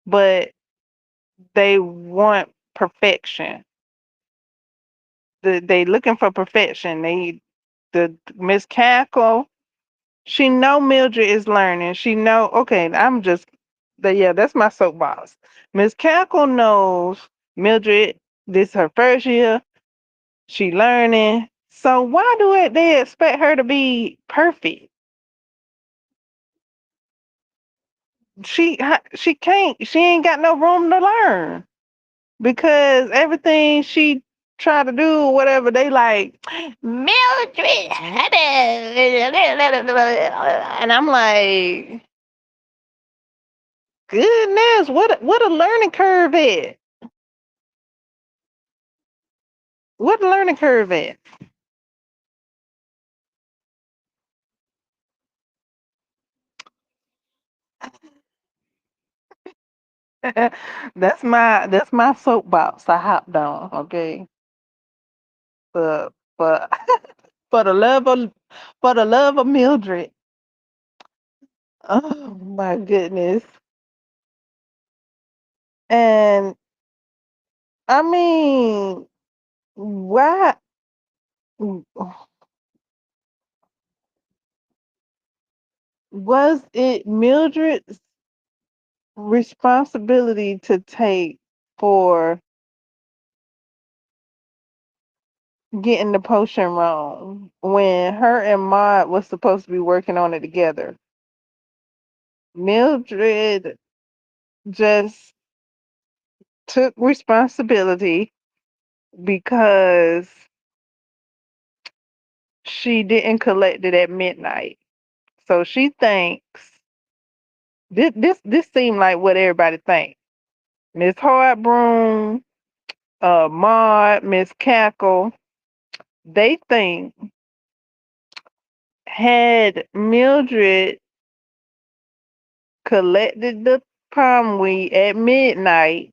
[SPEAKER 1] but they want perfection. They looking for perfection. The Miss Cackle. She know Mildred is learning. She know. Okay, I'm just. Yeah, that's my soapbox. Miss Cackle knows Mildred. This her first year. She learning. So why they expect her to be perfect? She can't. She ain't got no room to learn because everything she try to do, whatever they like, Mildred, and I'm like, goodness, what a learning curve at? What a learning curve at? That's my soapbox. I hopped on. Okay, but but for the love of Mildred. Oh my goodness. And I mean, why was it Mildred's responsibility to take for getting the potion wrong when her and Maud was supposed to be working on it together? Mildred just took responsibility because she didn't collect it at midnight. So she thinks this seemed like what everybody thinks. Miss Hardbroom, Maud, Miss Cackle, they think had Mildred collected the palm weed at midnight,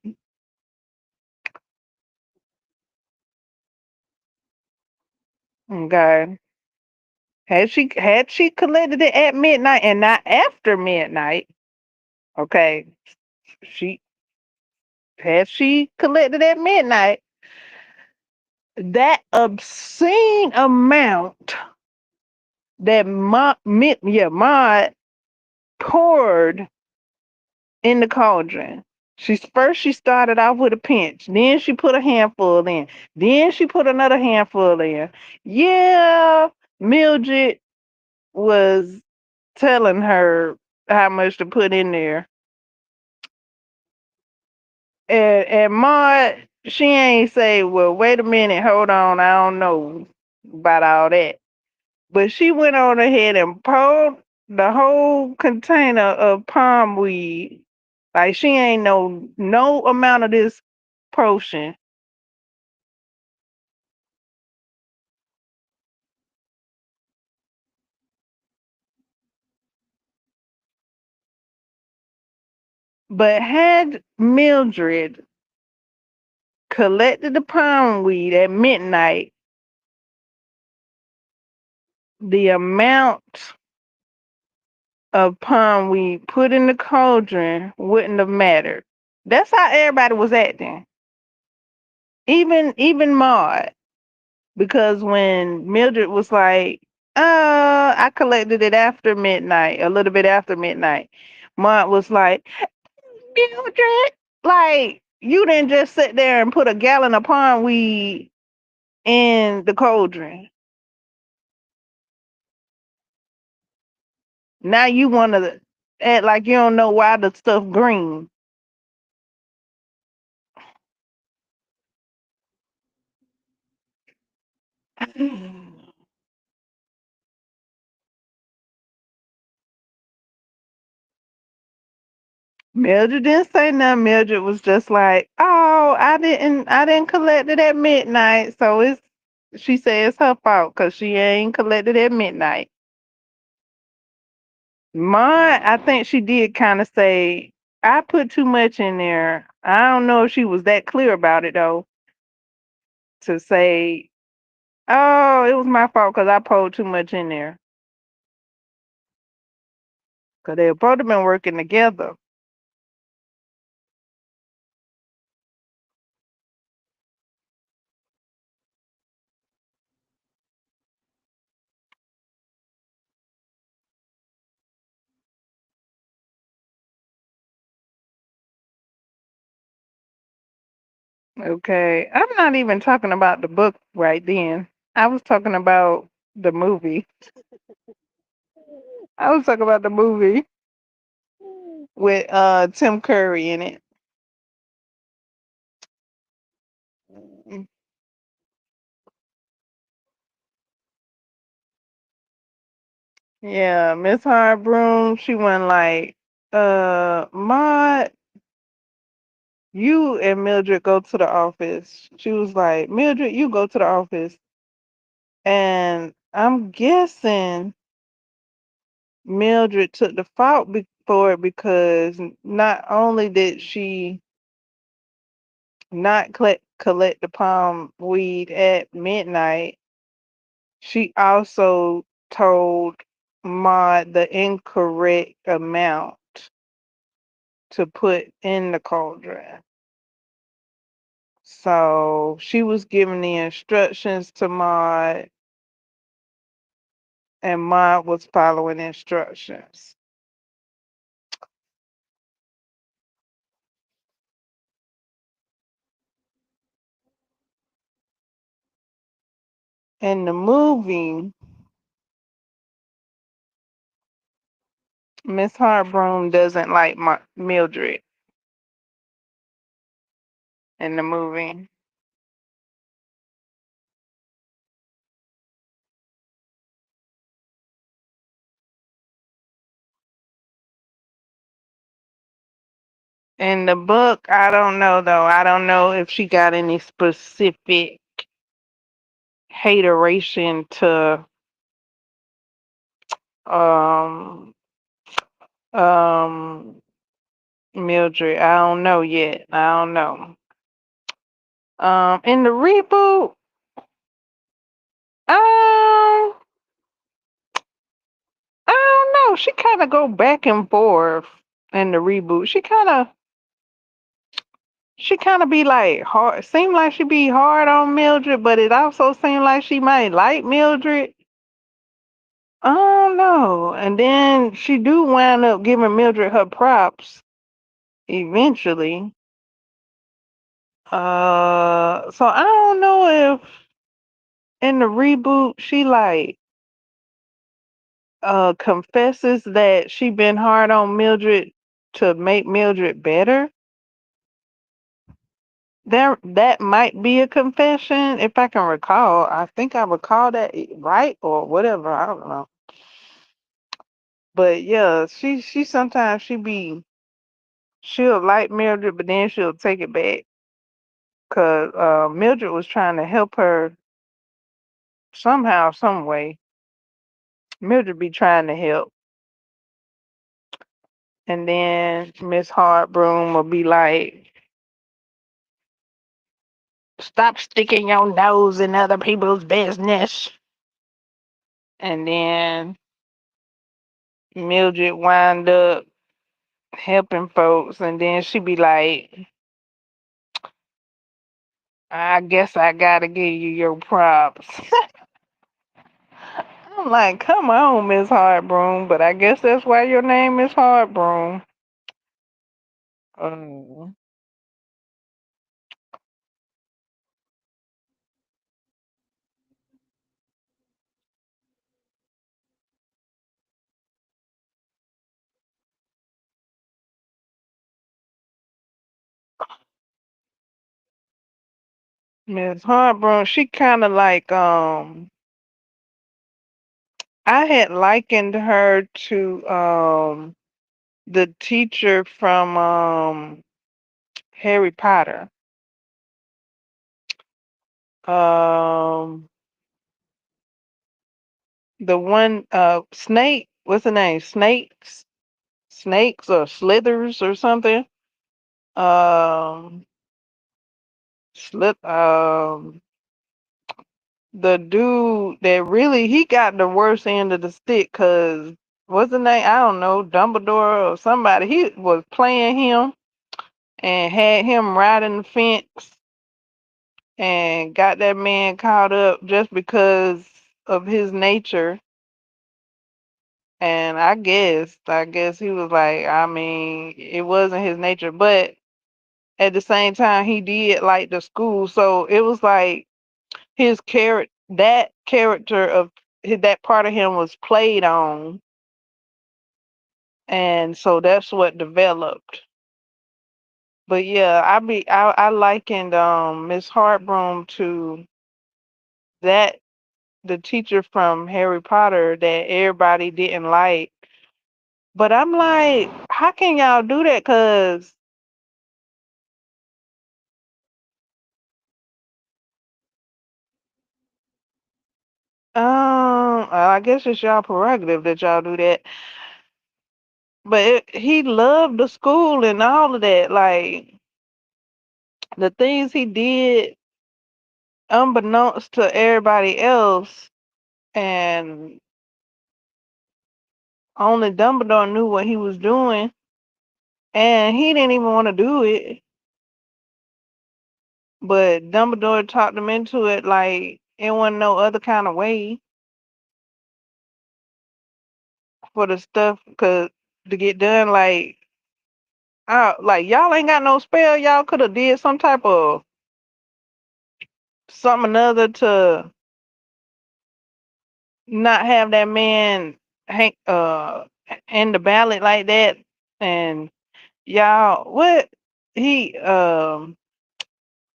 [SPEAKER 1] okay, had she collected it at midnight and not after midnight, okay, she had she collected at midnight, that obscene amount that Maud poured in the cauldron. She started off with a pinch, then she put a handful in, then she put another handful in. Yeah, Mildred was telling her how much to put in there, and Maud, she ain't say, "Well, wait a minute, hold on, I don't know about all that." But she went on ahead and poured the whole container of palm weed. Like she ain't know no amount of this potion. But had Mildred collected the palm weed at midnight, the amount of palm weed put in the cauldron wouldn't have mattered. That's how everybody was acting. Even Maud. Because when Mildred was like, I collected it after midnight, a little bit after midnight. Maud was like, Mildred, like, you didn't just sit there and put a gallon of palm weed in the cauldron. Now you want to act like you don't know why the stuff green. Mildred didn't say nothing. Mildred was just like, "Oh, I didn't collect it at midnight, so it's." She said it's her fault because she ain't collected at midnight. Mine, I think she did kind of say, I put too much in there. I don't know if she was that clear about it though, to say, oh, it was my fault because I pulled too much in there. Because they were both have been working together. Okay. I'm not even talking about the book right then. I was talking about the movie. I was talking about the movie with Tim Curry in it. Mm, yeah, Miss Hardbroom, she went like, Maud, you and Mildred go to the office. She was like, Mildred, you go to the office. And I'm guessing Mildred took the fault for it because not only did she not collect the palm weed at midnight, she also told Maud the incorrect amount to put in the cauldron. So she was giving the instructions to Maud, and Maud was following instructions. In the movie, Miss Harbroom doesn't like Mildred in the movie. In the book, I don't know though. I don't know if she got any specific hateration to um um Mildred. I don't know yet. I don't know. In the reboot, I don't know. She kind of go back and forth in the reboot. She kind of be like hard. Seem like she be hard on Mildred, but it also seemed like she might like Mildred. I don't know. And then she do wind up giving Mildred her props eventually. So I don't know if in the reboot she like confesses that she been hard on Mildred to make Mildred better. That might be a confession if I can recall. I think I recall that right or whatever. I don't know. But yeah, she sometimes she'll like Mildred, but then she'll take it back because Mildred was trying to help her somehow, some way. Mildred be trying to help, and then Miss Hardbroom will be like, "Stop sticking your nose in other people's business." And then Mildred wind up helping folks, and then she be like, "I guess I gotta give you your props." I'm like, "Come on, Miss Hardbroom," but I guess that's why your name is Hardbroom. Um, Miss Hardbroom, she kind of like I had likened her to the teacher from Harry Potter. Um, the one Snape. what's the name? Snakes or slithers or something. Um, slip. The dude that really he got the worst end of the stick because what's the name? I don't know, Dumbledore or somebody. He was playing him and had him riding the fence and got that man caught up just because of his nature. And I guess he was like, I mean, it wasn't his nature, but at the same time, he did like the school, so it was like his character, that character of that part of him was played on, and so that's what developed. But yeah, I likened Miss Hartbroom to that the teacher from Harry Potter that everybody didn't like. But I'm like, how can y'all do that? Cause I guess it's y'all prerogative that y'all do that. But he loved the school and all of that. Like the things he did, unbeknownst to everybody else, and only Dumbledore knew what he was doing, and he didn't even want to do it. But Dumbledore talked him into it. Like it wasn't no other kind of way for the stuff, cause to get done. Like y'all ain't got no spell. Y'all could have did some type of something other to not have that man hang in the ballot like that. And y'all, what he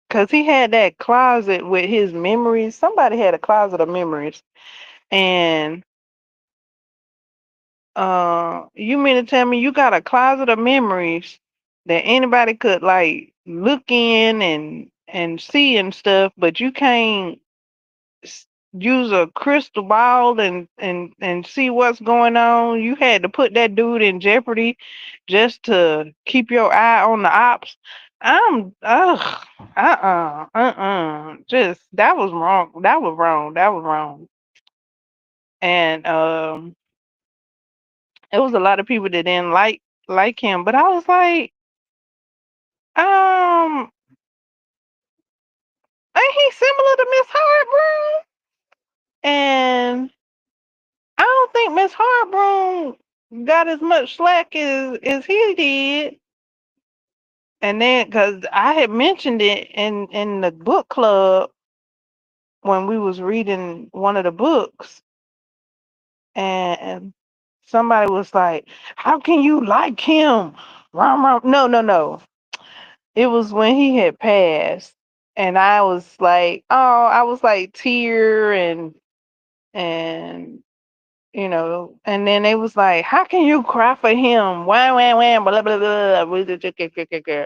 [SPEAKER 1] cause he had that closet with his memories. Somebody had a closet of memories, and you mean to tell me you got a closet of memories that anybody could like look in and see and stuff, but you can't s- use a crystal ball and see what's going on. You had to put that dude in jeopardy just to keep your eye on the ops. I'm just that was wrong. That was wrong. That was wrong. And it was a lot of people that didn't like him, but I was like, ain't he similar to Miss Hartbroom? And I don't think Miss Hartbroom got as much slack as he did. And then, because I had mentioned it in the book club when we was reading one of the books, and somebody was like, "How can you like him?" Rom, rom. No, no, no. It was when he had passed, and I was like, "Oh," I was like tear and and then they was like, "How can you cry for him? Wham, wham, wham, blah, blah, blah, blah."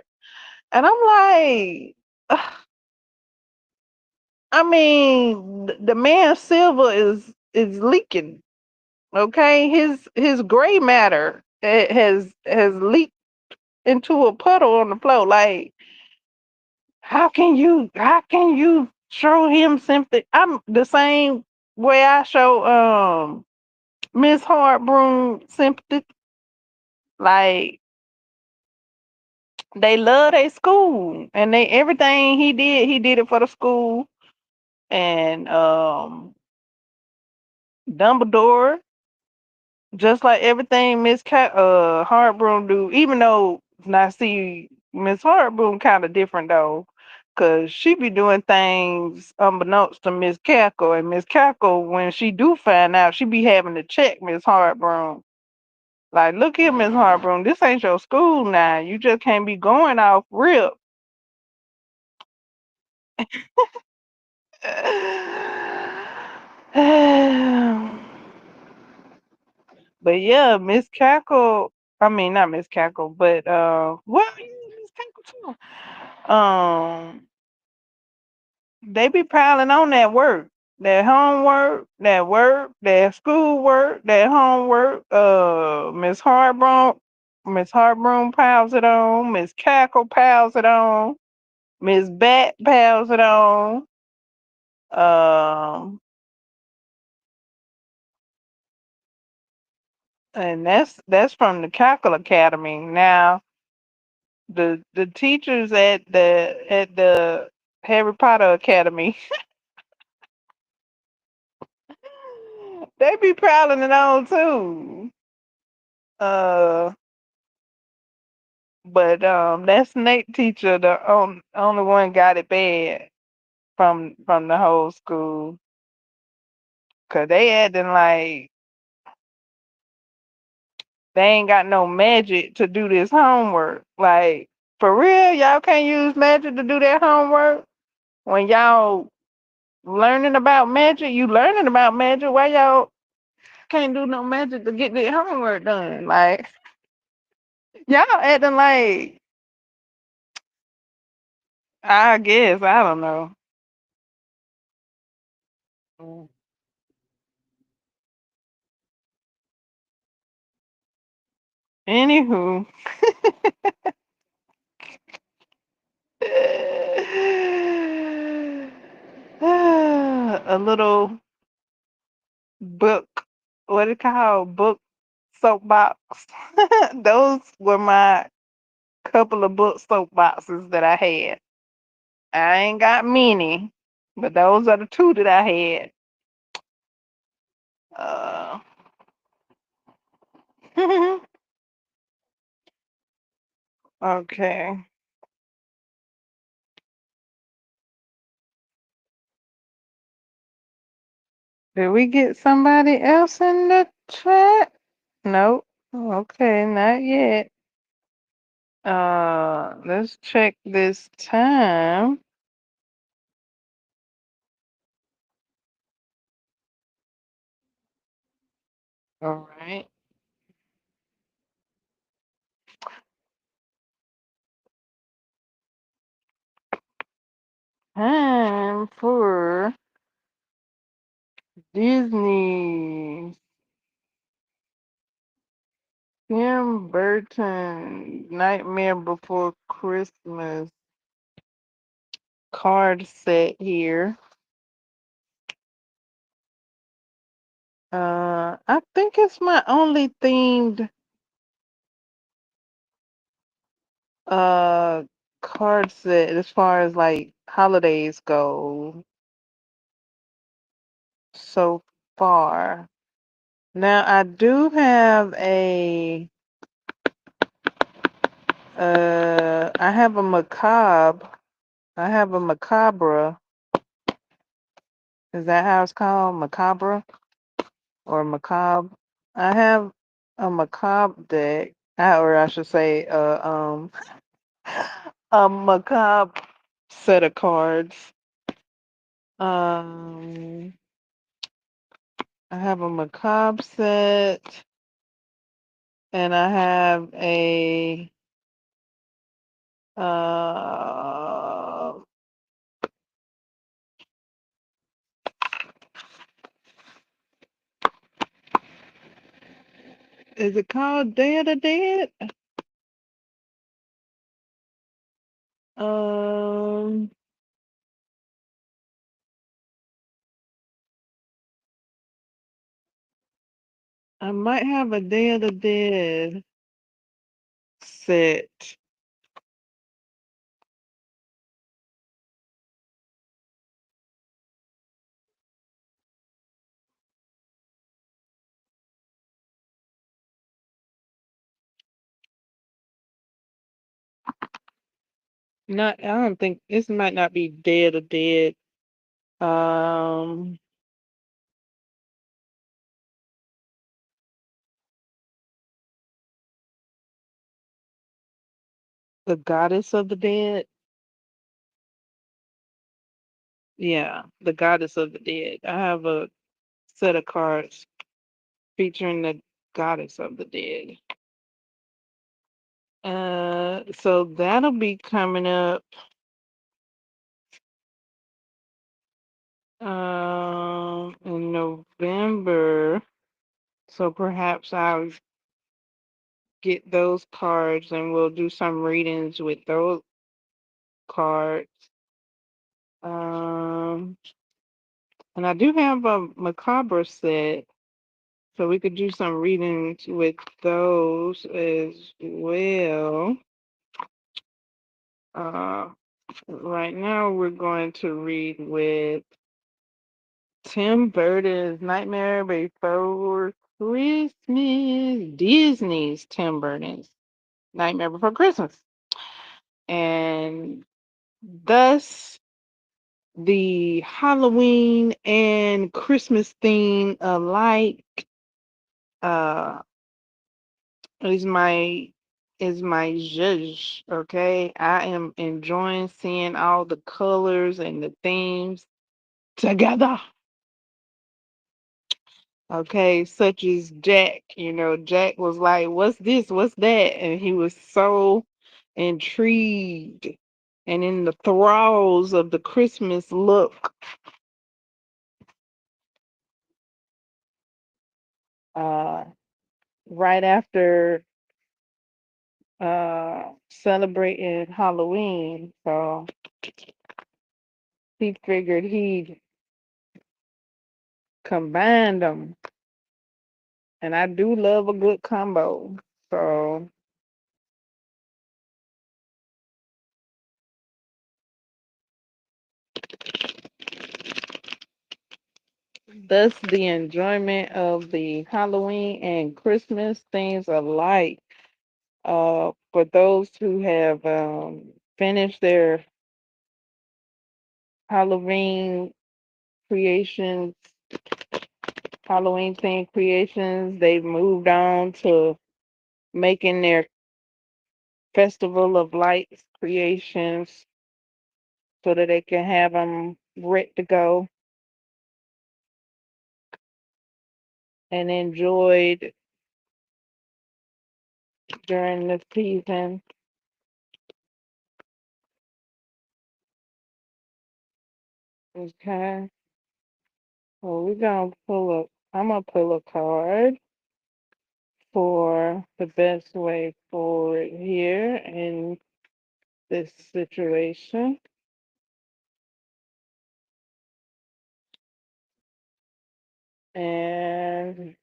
[SPEAKER 1] And I'm like, ugh, I mean, the man's silver is leaking. Okay, his gray matter has leaked into a puddle on the floor. Like, how can you show him sympathy? I'm the same way I show Miss Hartbroom sympathy. Like they love their school and they everything he did it for the school. And Dumbledore, just like everything Hartbroom do, even though now see Miss Hartbroom kind of different though, cause she be doing things unbeknownst to Miss Cackle, and Miss Cackle when she do find out, she be having to check Miss Hartbroom. Like, look here, Miss Hartbroom, this ain't your school now. You just can't be going off rip. But yeah, Miss Cackle. I mean, not Miss Cackle, but well, Miss Cackle too. They be piling on that work. Their homework, their work, their schoolwork, their homework. Miss Harbroom piles it on. Miss Cackle piles it on. Miss Bat piles it on. Um, and that's from the Cackle Academy. Now the teachers at the Harry Potter Academy, they be prowling it on too. Uh, but that snake teacher, only one got it bad from the whole school, 'cause they acting like they ain't got no magic to do this homework. Like, for real, y'all can't use magic to do that homework when y'all learning about magic. You learning about magic. Why y'all can't do no magic to get the homework done? Like, y'all acting like, I guess, I don't know. Mm. Anywho, a little book, what it called? Book soapbox. Those were my couple of book soapboxes that I had. I ain't got many, but those are the two that I had. Uh, okay. Did we get somebody else in the chat? Nope. Okay, not yet. Let's check this time. All right. Time for Disney. Tim Burton, Nightmare Before Christmas card set here. I think it's my only themed uh card set as far as like holidays go so far. Now I do have I have a macabre. I have a macabre. Is that how it's called? Macabre or macabre? I have a macabre deck, or I should say, a macabre set of cards. Um, I have a macabre set, and I have a uh, is it called Day of the Dead? Um, I might have a Day of the Dead set. Not, I don't think this might not be Day of the Dead. Um, the Goddess of the Dead. Yeah, the Goddess of the Dead. I have a set of cards featuring the Goddess of the Dead. So that'll be coming up. November. So perhaps I'll get those cards and we'll do some readings with those cards. Um, and I do have a macabre set, so we could do some readings with those as well. Uh, right now we're going to read with Tim Burton's Nightmare Before Christmas, Disney's Tim Burton's Nightmare Before Christmas. And thus, the Halloween and Christmas theme alike uh, is my judge. Okay, I am enjoying seeing all the colors and the themes together. Okay, such as Jack. Jack was like, "What's this? What's that?" And he was so intrigued and in the thralls of the Christmas look. Uh, right after celebrating Halloween, so he figured he'd combine them, and I do love a good combo. So thus the enjoyment of the Halloween and Christmas things alike. For those who have finished their Halloween creations, Halloween themed creations, they've moved on to making their Festival of Lights creations so that they can have them ready to go and enjoyed during the season. Okay. Well, I'm gonna pull a card for the best way forward here in this situation. And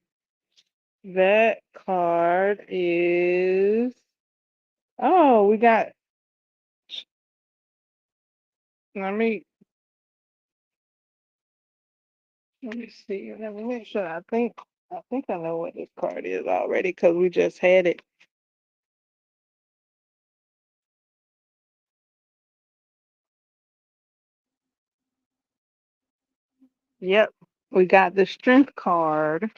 [SPEAKER 1] that card is, oh, we got, let me, let me see. Let me make sure. I think I know what this card is already because we just had it. Yep, we got the strength card.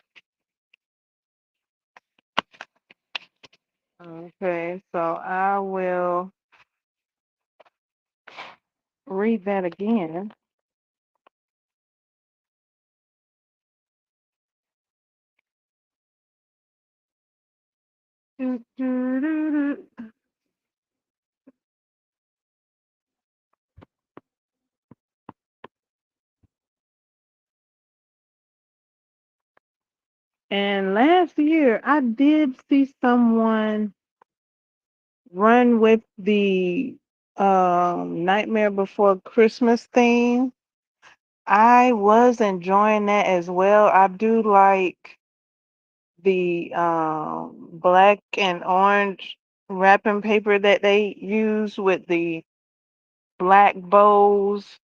[SPEAKER 1] Okay, so I will read that again. Doo, doo, doo, doo. And last year, I did see someone run with the Nightmare Before Christmas theme. I was enjoying that as well. I do like the black and orange wrapping paper that they use with the black bows,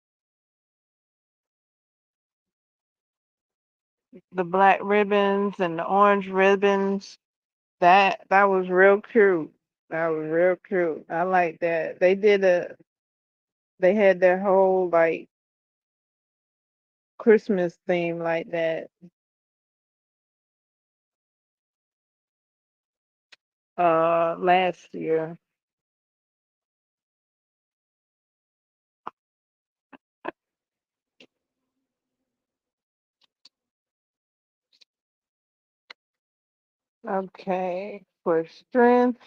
[SPEAKER 1] the black ribbons and the orange ribbons. That was real cute. That was real cute. I like that. They had their whole like Christmas theme like that last year. Okay. For strength,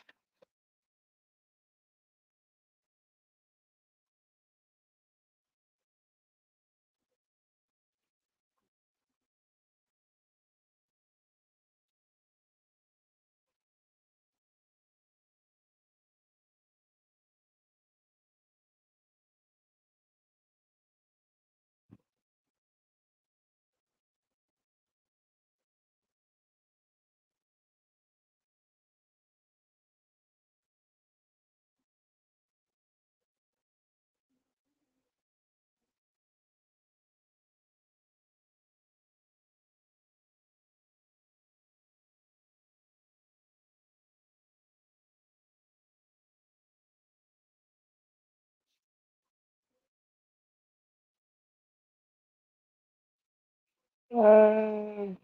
[SPEAKER 1] Okay.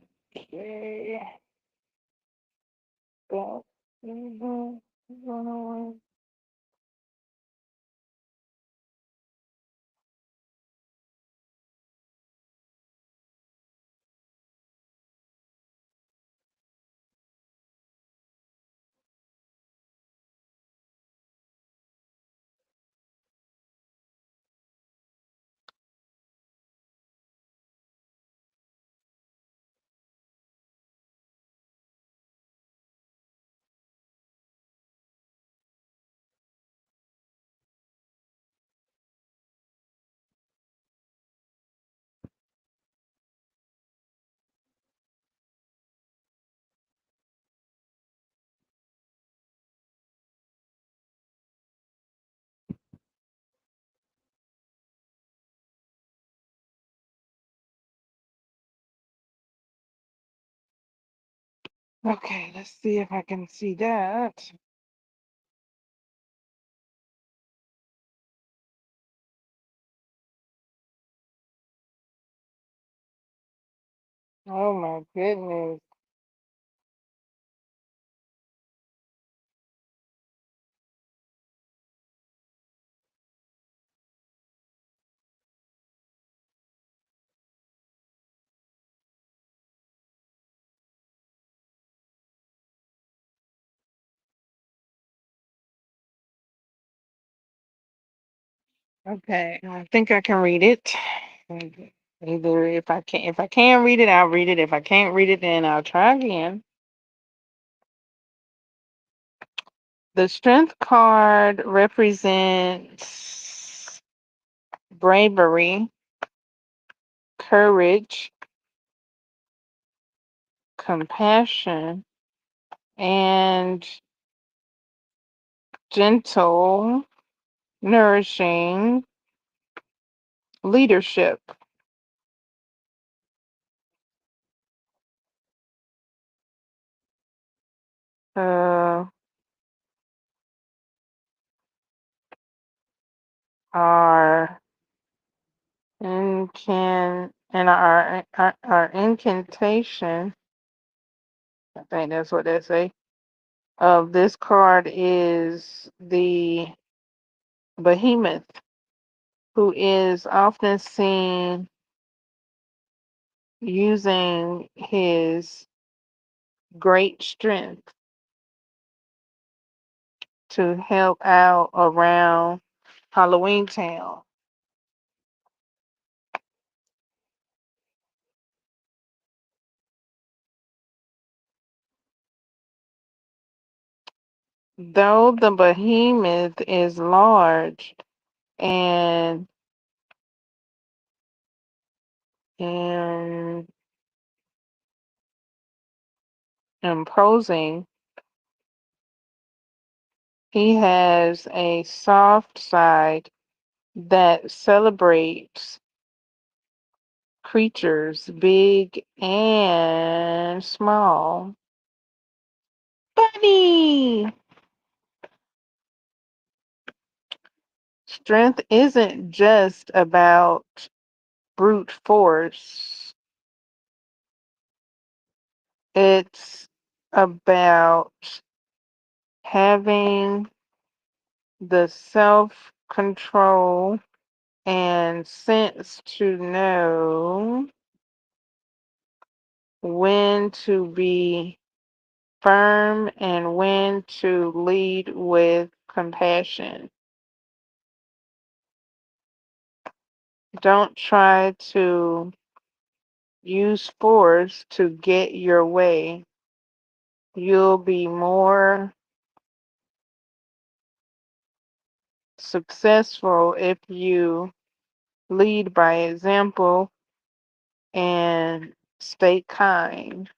[SPEAKER 1] Well, mhm, mhm. Okay, let's see if I can see that. Oh my goodness. Okay, I think I can read it. Okay. Either if I can read it, I'll read it. If I can't read it, then I'll try again. The strength card represents bravery, courage, compassion, and gentle, nourishing leadership. Uh, our our incantation, I think that's what they say, of this card is the behemoth, who is often seen using his great strength to help out around Halloween Town. Though the behemoth is large and and imposing, he has a soft side that celebrates creatures big and small. Bunny! Strength isn't just about brute force, it's about having the self control and sense to know when to be firm and when to lead with compassion. Don't try to use force to get your way. You'll be more successful if you lead by example and stay kind.